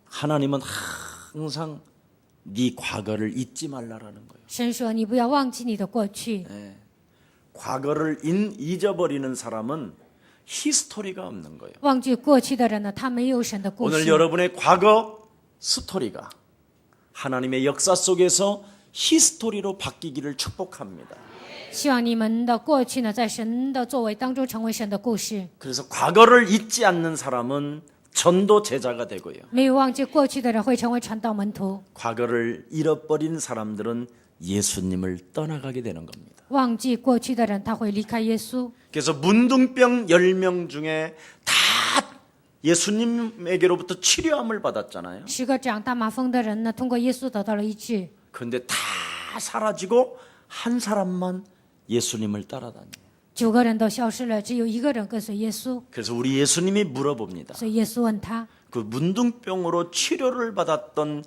하나님은 항상 네 과거를 잊지 말라라는 거예요. 神说：“你不要忘记你的过去。 과거를 잊어버리는 사람은 히스토리가 없는 거예요. 忘记过去的人呢，他没有神的故 오늘 事。 여러분의 과거 스토리가 하나님의 역사 속에서 히스토리로 바뀌기를 축복합니다. 希望你们的过去呢，在神的作为当中成为神的故事。 그래서 과거를 잊지 않는 사람은 전도 제자가 되고요. 没有忘记过去的人会成为传道门徒， 과거를 잃어버린 사람들은 예수님을 떠나가게 되는 겁니다. 忘记过去的人他会离开耶稣。 그래서 문둥병 10명 중에 다 예수님에게로부터 치료함을 받았잖아요. 10个长大麻风的人呢，通过耶稣得到了医治， 그런데 다 사라지고 한 사람만 예수님을 따라다녀요. 9个人都消失了，只有1个人跟随耶稣。 그래서 우리 예수님이 물어봅니다. 所以耶稣问他， 그 문둥병으로 치료를 받았던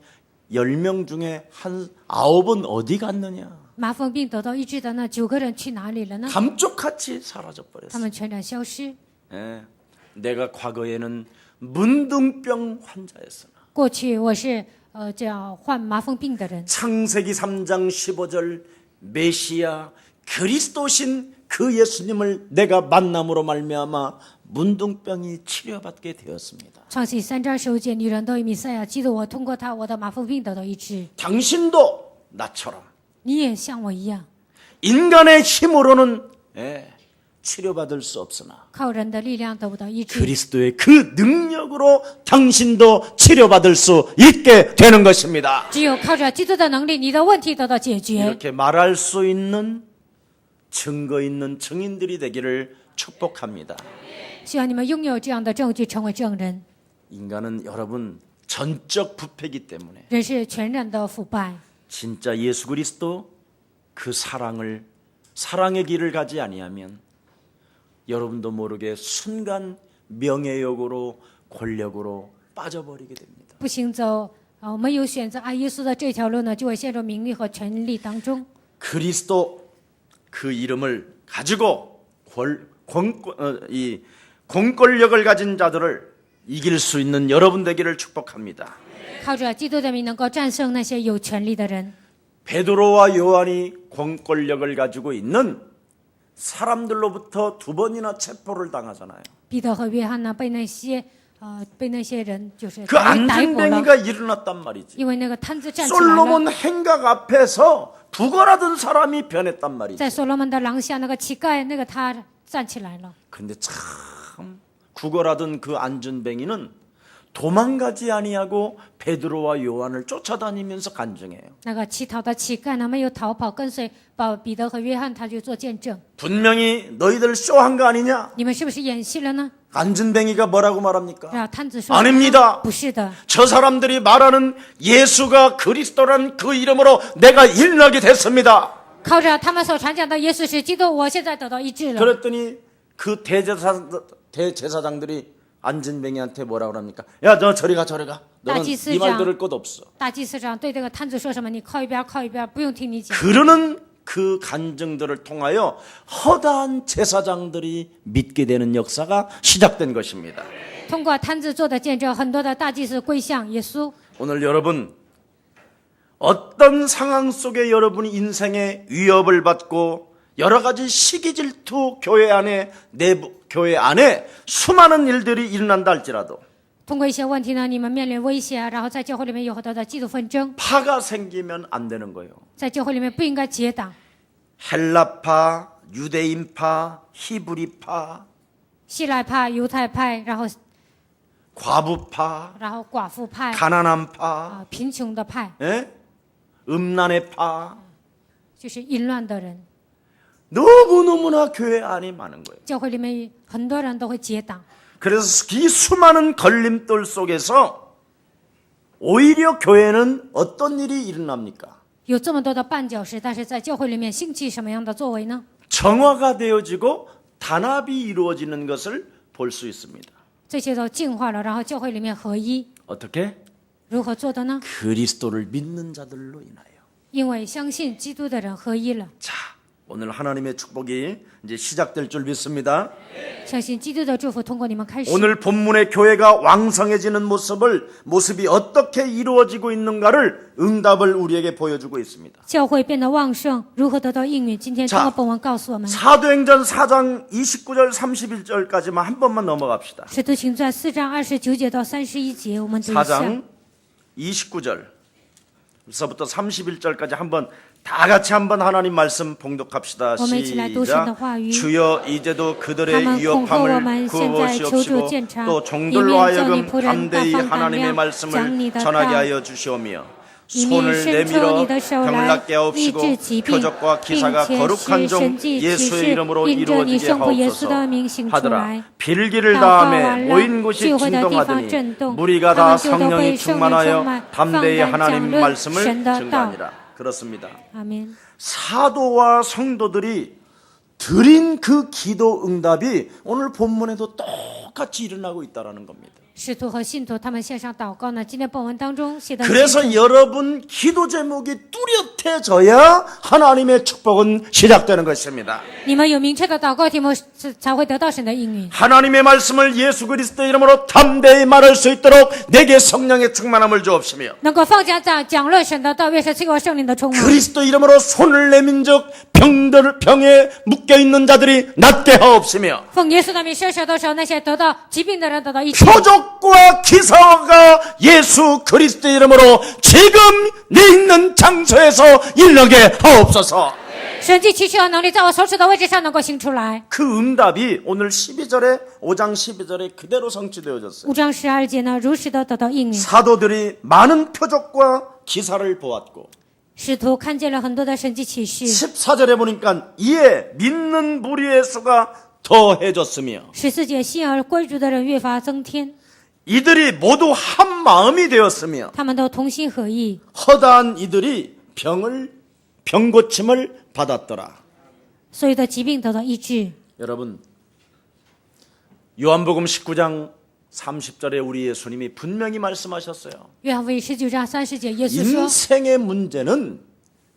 10명 중에 한 9은 어디 갔느냐? 麻风病得到医治的那9个人去哪里了呢？ 감쪽같이 他 사라져버렸어요. 们全然消失。 예. 내가 과거에는 문둥병 환자였으나 过去我是叫患麻风病的人。 창세기 3장 15절 메시아 그리스도신 그 예수님을 내가 만남으로 말미암아 문둥병이 치료받게 되었습니다. 创世3章15节，女人都以弥赛亚基督，我通过他，我的麻风病得到医治。 당신도 나처럼 你也像我一样， 인간의 힘으로는 치료받을 수 없으나 靠人的力量得不到医治， 그리스도의 그 능력으로 당신도 치료받을 수 있게 되는 것입니다. 只有靠着基督的能力，你的问题得到解决。 이렇게 말할 수 있는 증거 있는 증인들이 되기를 축복합니다. 希望你们拥有这样的证据，成为证人。 인간은 여러분 전적 부패이기 때문에 人是全然的腐败， 진짜 예수 그리스도 그 사랑의 길을 가지 아니하면 여러분도 모르게 순간 명예욕으로 권력으로 빠져버리게 됩니다. 不行走没有选择爱耶稣的这条路呢，就会陷入名利和权力当中。 그리스도 그 이름을 가지고 이 공권력을 가진 자들을 이길 수 있는 여러분 되기를 축복합니다. 靠着基督的名，能够战胜那些有权力的人。 베드로와 요한이 공권력을 가지고 있는 사람들로부터 2번이나 체포를 당하잖아요. 彼得和约翰呢，被那些人就是 그 逮捕了， 안진뱅이가 일어났단 말이지. 因为那个摊子站起来了， 솔로몬 행각 앞에서 구걸하던 사람이 변했단 말이지. 在所罗门的廊下，那个乞丐，那个他站起来了。 근데 참 구걸하던 그 안진뱅이는 도망가지 아니하고 베드로와 요한을 쫓아다니면서 간증해요. 那个乞讨的乞丐呢，没有逃跑，跟随彼得和约翰，他就做见证。 분명히 너희들 쇼한 거 아니냐? 你们是不是演戏了呢？ 안진뱅이가 뭐라고 말합니까? 然后摊子说： 아닙니다. 不是的， 저 사람들이 말하는 예수가 그리스도란 그 이름으로 내가 일어나게 됐습니다. 靠着他们所传讲的耶稣是基督，我现在得到医治了。 그랬더니 그 대제사장들이 안진뱅이한테 뭐라고 합니까? 야, 너 저리 가. 너는 네 말 들을 것 없어. 大祭司长对这个摊子说什么？你靠一边，靠一边，不用听你讲。 그러는 그 간증들을 통하여 허다한 제사장들이 믿게 되는 역사가 시작된 것입니다. 通过摊子做的见证，很多的大祭司归向耶稣。 오늘 여러분 어떤 상황 속에 여러분이 인생의 위협을 받고 여러 가지 시기 질투 교회 안에 수많은 일들이 일어난다 할지라도 通过一些问题呢，你们面临威胁，然后在教会里面有很多的嫉妒纷争， 파가 생기면 안 되는 거예요. 在教会里面不应该结党。 헬라파, 유대인파, 히브리파, 希腊派、犹太派，然后 과부파, 寡妇派， 가난한 파, 贫穷的派， 음란의 파, 就是淫乱的人。 너무너무나 교회 안에 많은 거예요. 教会里面很多人都会结党， 그래서 이 수많은 걸림돌 속에서 오히려 교회는 어떤 일이 일어납니까? 有这么多的绊脚石，但是在教会里面兴起什么样的作为呢？ 정화가 되어지고 단합이 이루어지는 것을 볼 수 있습니다. 这些都净化了，然后教会里面合一， 어떻게? 如何做的呢？ 그리스도를 믿는 자들로 인하여. 因为相信基督的人合一了， 자, 오늘 하나님의 축복이 이제 시작될 줄 믿습니다. 相信基督的祝福通过你们开始。 오늘 본문의 교회가 왕성해지는 모습이 어떻게 이루어지고 있는가를 응답을 우리에게 보여주고 있습니다. 教会变得旺盛，如何得到应允？今天通过本文告诉我们， 사도행전 4장 29절 31절까지만 한 번만 넘어갑시다. 使徒行传4章29节到31节，我们读一下。 4장 29절부터 31절까지 한번 다 같이 한번 하나님 말씀 봉독합시다. 시작. 주여 이제도 그들의 위협함을 구하시옵시고 또 종들로 하여금 담대히 하나님의 말씀을 전하게 하여 주시오며 손을 내밀어 병을 낫게 하옵시고 표적과 기사가 거룩한 종 예수의 이름으로 이루어지게 하옵소서 하더라. 빌기를 다음에 모인 곳이 진동하더니 무리가 다 성령이 충만하여 담대히 하나님 말씀을 증거하니라. 그렇습니다. 아멘. 사도와 성도들이 드린 그 기도 응답이 오늘 본문에도 똑같이 일어나고 있다는 겁니다. 使徒和信徒他们线上祷告呢，今天本文当中写的 그래서 여러분 기도 제목이 뚜렷해져야 하나님의 축복은 시작되는 것입니다. 你们有明确的祷告题目，才会得到神的应允。 하나님의 말씀을 예수 그리스도의 이름으로 담대히 말할 수 있도록 내게 성령의 충만함을 주옵시며 能够放假讲论神的道，越是赐给我圣灵的充满。 그리스도 이름으로 손을 내민즉 병에 묶여있는 자들이 낫게 하옵시며 奉耶稣的名伸手的时候，那些得到疾病的人得到医治。 표적과 기사가 예수 그리스도 이름으로 지금 내 있는 장소에서 일어나게 하옵소서. 神迹奇事和能力在我所处的位置上能够行出来。 그 응답이 오늘 12절에 5장 12절에 그대로 성취되어졌어요. 5章12节呢，如实的得到应允。 사도들이 많은 표적과 기사를 보았고 使徒看见了很多的神迹奇事。 14절에 보니까 이에 믿는 무리의 수가 더해졌으며 14节，信而归主的人越发增添， 이들이 모두 한 마음이 되었으며 他们都同心合意， 허다한 이들이 병 고침을 받았더라. 所有的疾病得到医治。 여러분, 요한복음 19장 30절에 우리 예수님이 분명히 말씀하셨어요. 约翰福音19章30节，耶稣说， 인생의 문제는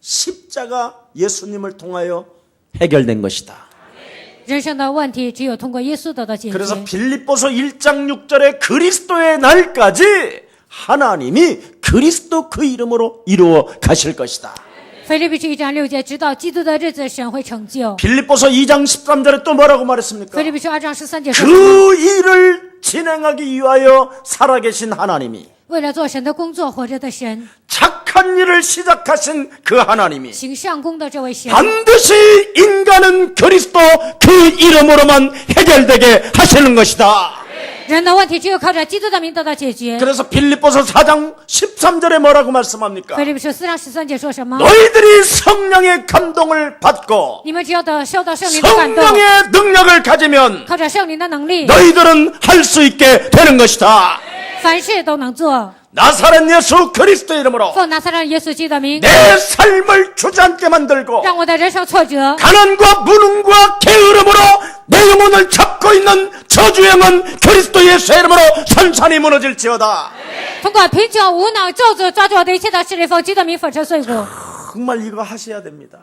십자가 예수님을 통하여 해결된 것이다. 人生的问题只有通过耶稣得到解 그래서 决。 빌립보서 1장 6절에 그리스도의 날까지 하나님이 그리스도 그 이름으로 이루어 가실 것이다. 腓立比书1章6节，直到基督的日子，神会成就。 빌립보서 2장 13절에 또 뭐라고 말했습니까? 腓立比书2章13节说什么？ 그 일을 진행하기 위하여 살아계신 하나님이 为了做神的工作，活着的神， 착한 일을 시작하신 그 하나님이 行上工的这位神， 반드시 인간은 그리스도 그 이름으로만 해결되게 하시는 것이다. 人的问题只有靠着基督的名得到解决。 그래서 빌립보서 4장 13절에 뭐라고 말씀합니까? 腓立比书4章13节说什么？ 너희들이 성령의 감동을 받고 你们只要受到圣灵的感动， 성령의 능력을 가지면 靠着圣灵的能力， 너희들은 할 수 있게 되는 것이다. 凡事都能做。 나사렛 예수 그리스도 이름으로 奉拿撒勒耶稣基督的名， 내 삶을 주저앉게 만들고 让我的人生挫折， 가난과 무능과 게으름으로 내 영혼을 잡고 있는 저주형은 그리스도 예수의 이름으로 산산이 무너질지어다. 通过贫穷、无能、咒诅抓住我的一切的势力，奉基督的名粉身碎骨。 정말 이거 하셔야 됩니다.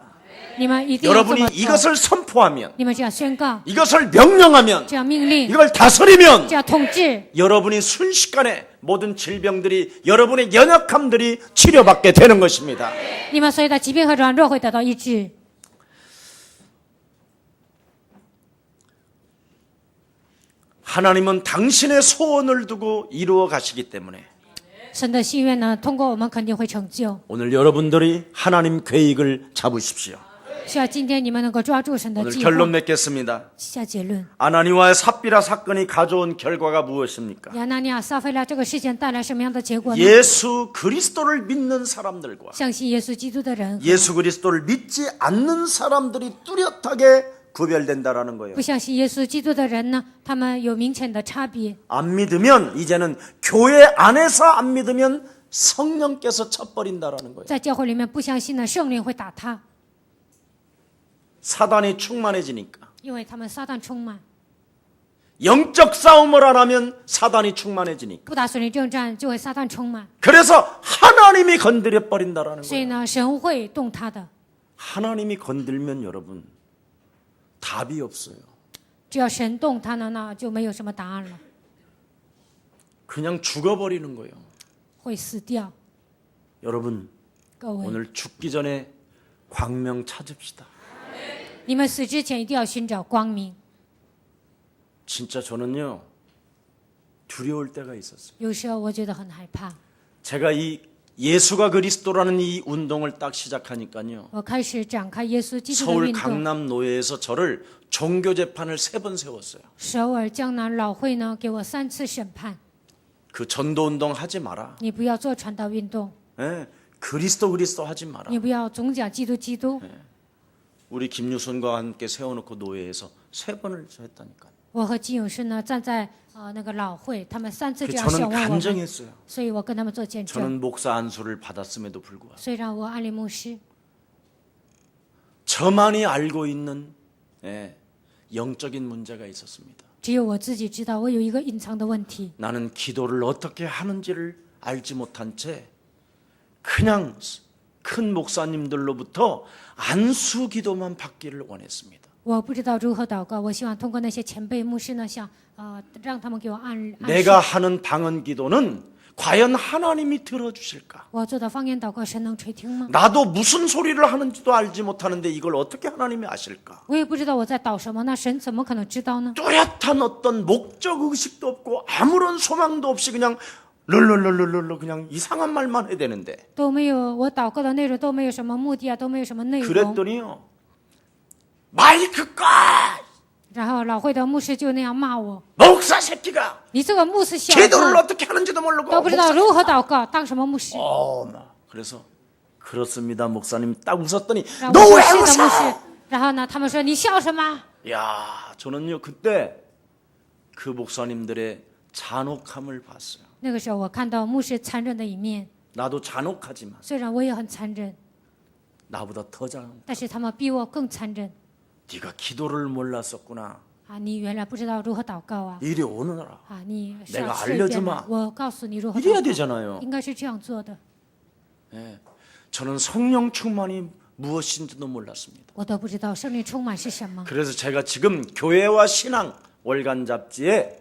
你们一定要这 여러분이 么做。 이것을 선포하면 你们只要宣告， 이것을 명령하면 只要命令， 이걸 다스리면 只要统治， 여러분이 순식간에 모든 질병들이 여러분의 연약함들이 치료받게 되는 것입니다. 你们所有的疾病和软弱会得到医治。 하나님은 당신의 소원을 두고 이루어 가시기 때문에 神的心愿呢，通过我们肯定会成就。 오늘 여러분들이 하나님 계획을 잡으십시오. 需要今天你们能够抓住神的 오늘 计划。 결론 맺겠습니다. 下结论， 아나니와 삽비라 사건이 가져온 결과가 무엇입니까? 亚拿尼亚、撒非拉这个事件带来什么样的结果呢？ 예수 그리스도를 믿는 사람들과 相信耶稣基督的人， 예수 그리스도를 믿지 않는 사람들이 뚜렷하게 구별된다라는 거예요. 不相信耶稣基督的人呢，他们有明显的差别。 안 믿으면 이제는 교회 안에서 안 믿으면 성령께서 쳐버린다라는 거예요. 在教会里面不相信呢，圣灵会打他， 사단이 충만해지니까 因为他们撒旦充满， 영적 싸움을 안 하면 사단이 충만해지니까 不打属灵征战就会撒旦充满， 그래서 하나님이 건드려 버린다라는 所以 거예요. 呢，神会动他的。 하나님이 건들면 여러분 답이 없어요. 只要神动他呢，那就没有什么答案了， 그냥 죽어버리는 거예요. 会死掉。 여러분 各位， 오늘 죽기 전에 광명 찾읍시다. 你们死之前一定要寻找光明。 진짜 저는요 두려울 때가 있었어요. 有时候我觉得很害怕， 제가 이 예수가 그리스도라는 이 운동을 딱 시작하니까요. 我开始展开耶稣基督的 서울 运动。 강남 노예에서 저를 종교 재판을 3번 세웠어요. 首尔江南老会呢，给我3次审判， 그 전도 운동 하지 마라. 你不要做传道运动， 예, 그리스도 하지 마라. 你不要总讲基督基督。 우리 김유순과 함께 세워놓고 노예에서 3번을 했다니까요. 我和金永顺呢站在那个老会，他们3次 그 这样审 저는 问我们， 간증했어요. 所以我跟他们做见证。 저는 목사 안수를 받았음에도 불구하고 虽然我安利牧师， 저만이 알고 있는 영적인 문제가 있었습니다. 只有我自己知道，我有一个隐藏的问题。 나는 기도를 어떻게 하는지를 알지 못한 채 그냥 큰 목사님들로부터 안수 기도만 받기를 원했습니다. 我不知道如何祷告，我希望通过那些前辈牧师呢，让他们给我按示。 내가 하는 방언 기도는 과연 하나님이 들어주실까? 我做的方言祷告，神能垂听吗？ 나도 무슨 소리를 하는지도 알지 못하는데 이걸 어떻게 하나님이 아실까? 我也不知道我在祷什么，那神怎么可能知道呢？ 뚜렷한 어떤 목적 의식도 없고 아무런 소망도 없이 그냥 럴럴럴럴럴 그냥 이상한 말만 해야 되는데 都没有，我祷告的内容都没有什么目的啊，都没有什么内容。 그랬더니요 마이크 꺼! 然后老会的牧师就那样骂我 목사 새끼가 你这个牧师小 기도를 子， 어떻게 하는지도 모르고 都不知道如何祷告，当什么牧师？ 그래서 그렇습니다 목사님 딱 웃었더니 然后 너 我 왜 说是的牧师 웃어? ，然后呢，他们说你笑什么？ 야 저는요 그때 그 목사님들의 잔혹함을 봤어요. 那个时候我看到牧师残忍的一面， 나도 잔혹하지만 虽然我也很残忍， 나보다 더 잔혹. 但是他们比我更残忍 네가 기도를 몰랐었구나. 啊！你原来不知道如何祷告啊！ 이리 오너라. 啊，你 내가 上睡遍 알려주마 了，我告诉你如何 이래야 祷告， 되잖아요. 应该是这样做的。 예. 저는 성령 충만이 무엇인지도 몰랐습니다. 我都不知道圣灵充满是什么， 그래서 제가 지금 교회와 신앙 월간 잡지에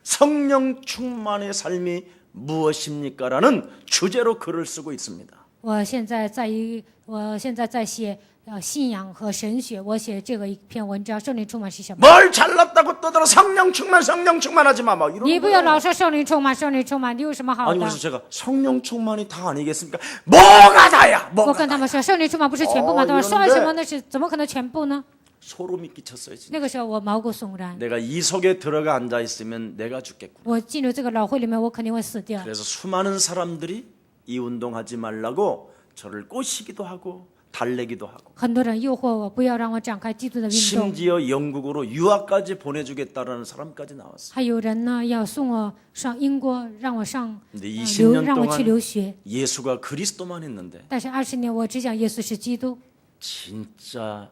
성령 충만의 삶이 무엇입니까라는 주제로 글을 쓰고 있습니다. 我现在在写信仰和神学，我写这个一篇文章，圣灵充满是什么？ 뭘 잘났다고 떠들어 성령 충만하지 마. 막 你 이러는 不要 거예요. 老说圣灵充满，圣灵充满，你有什么好 아니 的 그래서 ？ 제가 성령 충만이 다 아니겠습니까? 뭐가 다야? 我 뭐가 跟他们说，圣灵充满不是全部吗？他们说 이러는데 什么？那是怎么可能全部呢？ 소름이 끼쳤어요. 진짜. 那个时候我毛骨悚然， 내가 이 속에 들어가 앉아 있으면 내가 죽겠구나. 我进入这个老会里面，我肯定会死掉。 그래서 수많은 사람들이 이 운동하지 말라고 저를 꼬시기도 하고 달래기도 하고 很多人诱惑我，不要让我展开基督的运动。 심지어 영국으로 유학까지 보내주겠다라는 사람까지 나왔어요. 还有人呢要送我上英国，让我上 근데 20년 让我去 동안 留学。 예수가 그리스도만 했는데 但是20年我只讲耶稣是基督， 진짜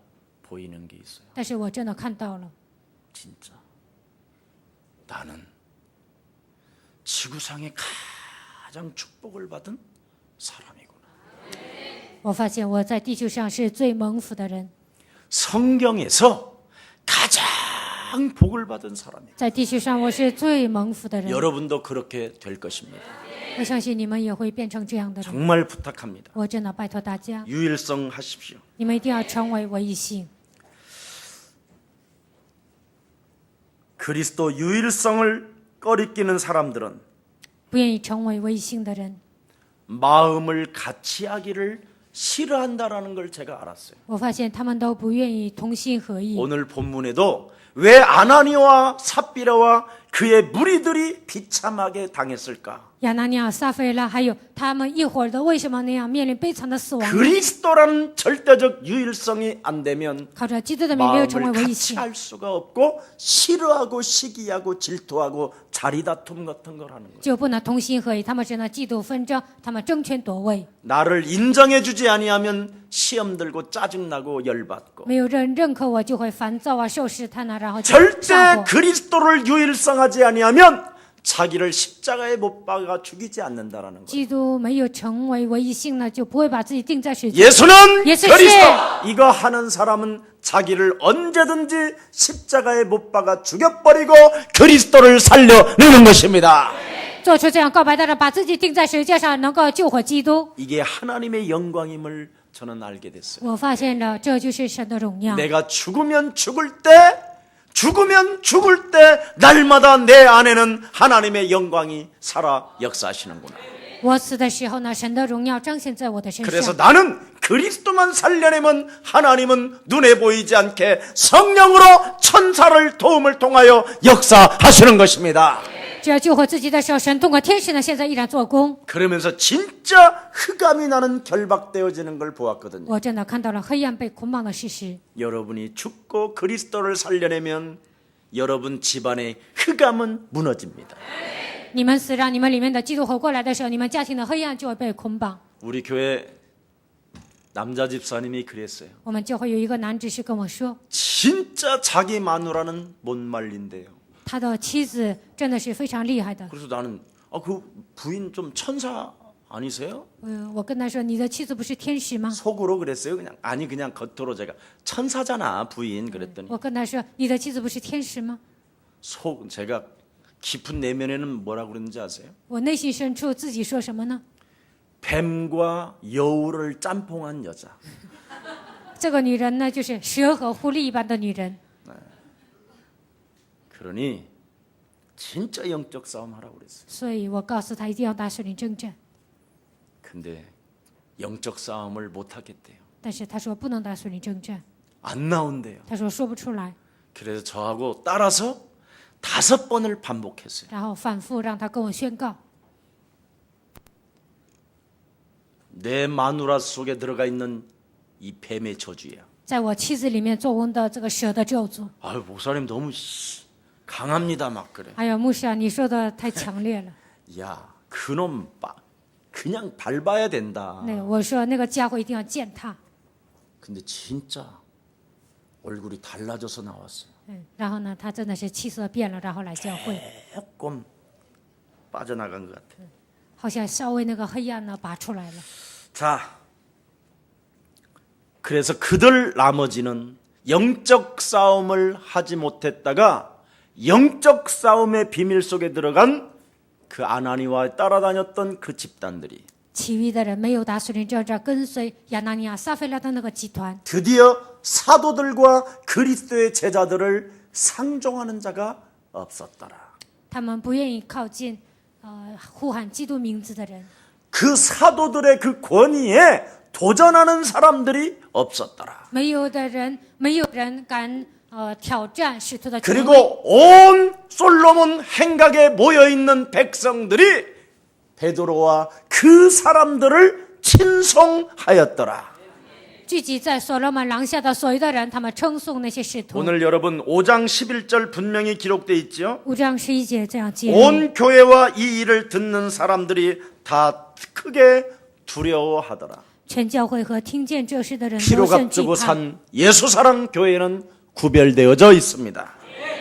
보이는 게 있어요. 但是我真的看到了， 진짜 나는 지구상에 가장 축복을 받은 사람이구나. 我发现我在地球上是最蒙福的人， 성경에서 가장 복을 받은 사람이에요. 在地球上我是最蒙福的人。 여러분도 그렇게 될 것입니다. 我相信你们也会变成这样的人。 정말 부탁합니다. 我真的拜托大家， 유일성 하십시오. 你们一定要成为唯一性。 그리스도 유일성을 꺼리끼는 사람들은 不愿意成为唯一性的人， 마음을 같이 하기를 싫어한다라는 걸 제가 알았어요. 我发现他们都不愿意同心合意。 오늘 본문에도 왜 아나니와 삽비라와 그의 무리들이 비참하게 당했을까? 亚拿尼亚、撒菲拉，还有他们一伙儿的，为什么那样面临悲惨的死亡？ 그리스도라는 절대적 유일성이 안 되면 靠着基督的名没有成为 마음을 唯一 같이 性， 할 수가 없고 싫어하고 시기하고 질투하고 자리다툼 같은 걸 하는 거예요. 就不能同心合意。他们只能嫉妒纷争，他们争权夺位， 나를 인정해 주지 아니하면 시험 들고 짜증나고 열받고 没有人认可我，就会烦躁啊，受试探啊，然后就 절대 上火。 그리스도를 유일성하지 아니하면 자기를 십자가에 못 박아 죽이지 않는다라는 거예요. 基督没有成为唯一性呢，就不会把自己钉在十字架。 예수는 예수 그리스도. 이거 하는 사람은 자기를 언제든지 십자가에 못 박아 죽여버리고 그리스도를 살려내는 것입니다. 做出这样告白的人，把自己钉在十字架上，能够救活基督。 이게 하나님의 영광임을 저는 알게 됐어요. 我发现了，这就是神的荣耀。 내가 죽으면 죽을 때 날마다 내 안에는 하나님의 영광이 살아 역사하시는구나. 我死的时候呢，神的荣耀彰显在我的身 그래서 上。 나는 그리스도만 살려내면 하나님은 눈에 보이지 않게 성령으로 천사를 도움을 통하여 역사하시는 것입니다. 只要救活自己的时候，神通过天使呢，现在依然做工。 그러면서 진짜 흑암이 나는 결박되어지는 걸 보았거든요. 我真的看到了黑暗被捆绑的事实。 여러분이 죽고 그리스도를 살려내면 여러분 집안의 흑암은 무너집니다. 你们死，让你们里面的基督活过来的时候，你们家庭的黑暗就会被捆绑。 우리 교회 남자 집사님이 그랬어요. 我们教会有一个男执事跟我说， 진짜 자기 마누라는 못 말린대요. 他的妻子真的是非常厉害的。 그래서 나는 그 부인 좀 천사 아니세요? 我跟他说，你的妻子不是天使吗？ 속으로 그랬어요. 그냥 겉으로 제가 천사잖아 부인 그랬더니 我跟他说，你的妻子不是天使吗？ 제가 깊은 내면에는 뭐라고 그랬는지 아세요? 我内心深处自己说什么呢？ 뱀과 여우를 짬뽕한 여자. 这个女人呢，就是蛇和狐狸一般的女人。 그러니 진짜 영적 싸움 하라고 그랬어요. 所以我告诉他一定要打属灵征战， 근데 영적 싸움을 못 하겠대요. 但是他说不能打属灵征战， 안 나온대요. 他说说不出来， 그래서 저하고 따라서 5번을 반복했어요. 然后反复让他跟我宣告， 내 마누라 속에 들어가 있는 이 뱀의 저주야. 在我妻子里面做翁的这个蛇的咒诅。 아유 목사님 너무 강합니다 막 그래. 哎呀，牧师啊，你说的太强烈了。 야 그놈 그냥 밟아야 된다. 我说那个家伙一定要践踏。 근데 진짜 얼굴이 달라져서 나왔어요. 然后呢，他真的是气色变了，然后来教会， 조금 빠져나간 것 같아. 好像稍微那个黑暗呢拔出来了。 자, 그래서 그들 나머지는 영적 싸움을 하지 못했다가 영적 싸움의 비밀 속에 들어간 그 아나니와 따라다녔던 그 집단들이 其余的人没有打属灵征战，跟随亚拿尼亚、撒菲拉的那个集团， 드디어 사도들과 그리스도의 제자들을 상종하는 자가 없었더라. 他们不愿意靠近呼喊基督名字的人， 그 사도들의 그 권위에 도전하는 사람들이 없었더라. 没有人敢挑战使徒的权 그리고 威。 온 솔로몬 행각에 모여 있는 백성들이 베드로와 그 사람들을 친송하였더라. 聚集在所罗门廊下的所有的人，他们称颂那些使徒。 오늘 여러분 5장 11절 분명히 기록돼 있죠. 5章11节这样记录。 온 교회와 이 일을 듣는 사람들이 다 크게 두려워하더라. 全教会和听见这事的人 피로 都甚惧 값주고 怕。 산 예수사랑 교회는 구별되어져 있습니다.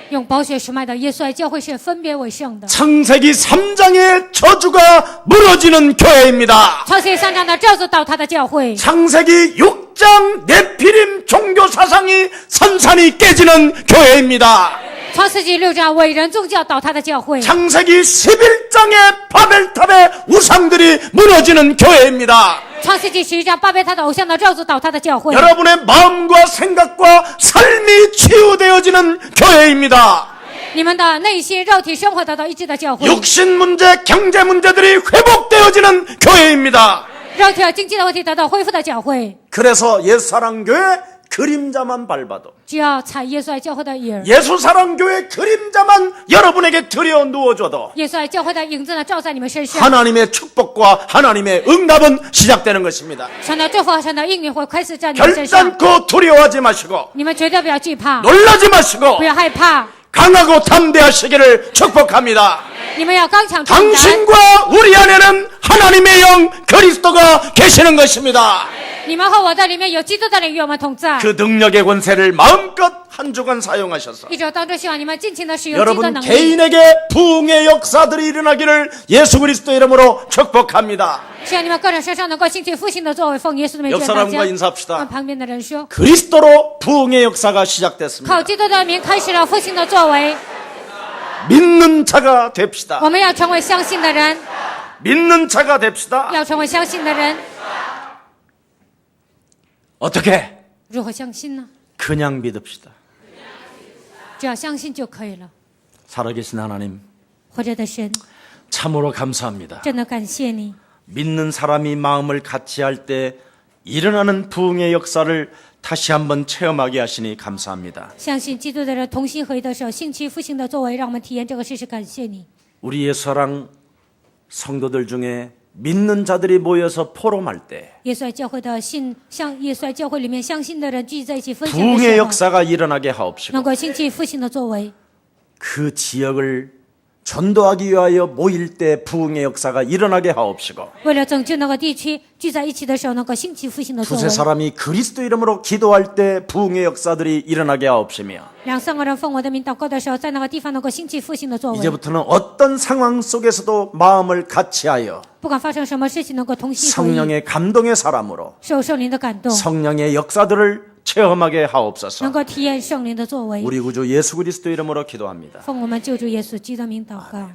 用宝血赎买的耶稣爱教会是分别为圣的。 창세기 3장의 저주가 무너지는 교회입니다. 创世3章的咒诅倒塌的教会， 창세기 6장 네피림 종교 사상이 산산이 깨지는 교회입니다. 创世纪6章伟人宗教倒塌的教会， 창세기 11장의 바벨탑의 우상들이 무너지는 교회입니다. 创世纪11章巴别塔的偶像的咒诅倒塌的教会， 여러분의 마음과 생각과 삶이 치유되어지는 교회입니다. 你们的内心肉体生活得到医治的教会， 육신 문제, 경제 문제들이 회복되어지는 교회입니다. 肉体和经济的问题得到恢复的教会。 그래서 옛사랑교회 그림자만 밟아도 只要踩耶稣爱教会的影儿， 예수사랑교회 그림자만 여러분에게 들여 누워줘도 耶稣爱教会的影子呢照在你们身上， 하나님의 축복과 하나님의 응답은 시작되는 것입니다. 神的祝福和神的应允会开始在你们身上。 결단코 두려워하지 마시고 你们绝对不要惧怕， 놀라지 마시고 不要害怕， 강하고 담대하시기를 축복합니다. 你们要刚强壮胆。 당신과 우리 안에는 하나님의 영 그리스도가 계시는 것입니다. 你们和我的里面有基督的灵与我们同在。 그 능력의 권세를 마음껏 한 주간 사용하셔서 一周当中，希望你们尽情的使用基督的 여러분 能力， 개인에게 부흥의 역사들이 일어나기를 예수 그리스도 이름으로 축복합니다. 希望你们个人身上能够兴起复兴的作为，奉耶稣的名祝愿大 옆사람과 家。 인사합시다. 跟旁边的人说， 그리스도로 부흥의 역사가 시작됐습니다. 靠基督的名开始了复兴的作为。 믿는 자가 됩시다. 我们要成为相信的人， 믿는 자가 됩시다. 要成为相信的人。 어떻게? 如何相信呢？ 그냥 믿읍시다. 只要相信就可以了。 살아계신 하나님 活着的神， 참으로 감사합니다. 真的感谢你。 믿는 사람이 마음을 같이 할 때 일어나는 부흥의 역사를 다시 한번 체험하게 하시니 감사합니다. 相信基督的人同心合一的时候，兴起复兴的作为，让我们体验这个事实。感谢你。 우리 예수사랑 성도들 중에 믿는 자들이 모여서 포럼할 때 耶稣爱教会的耶稣爱教会里面相信的人聚集在一起分享的 부흥의 时候， 역사가 일어나게 하옵시고 能够兴起复兴的作为， 그 지역을 전도하기 위하여 모일 때 부흥의 역사가 일어나게 하옵시고 为了拯救那个地区，聚在一起的时候能够兴起复兴的作 두세 为。 사람이 그리스도 이름으로 기도할 때 부흥의 역사들이 일어나게 하옵시며 两三个人奉我的名祷告的时候，在那个地方能够兴起复兴的作为。 이제부터는 어떤 상황 속에서도 마음을 같이하여 不管发生什么事情，能够同心合意， 성령의 감동의 사람으로 受圣灵的感动， 성령의 역사들을 체험하게 能 하옵소서. 够体验圣灵的作为。 우리 구주 예수 그리스도 이름으로 기도합니다. 奉我们救主耶稣基督的名祷告。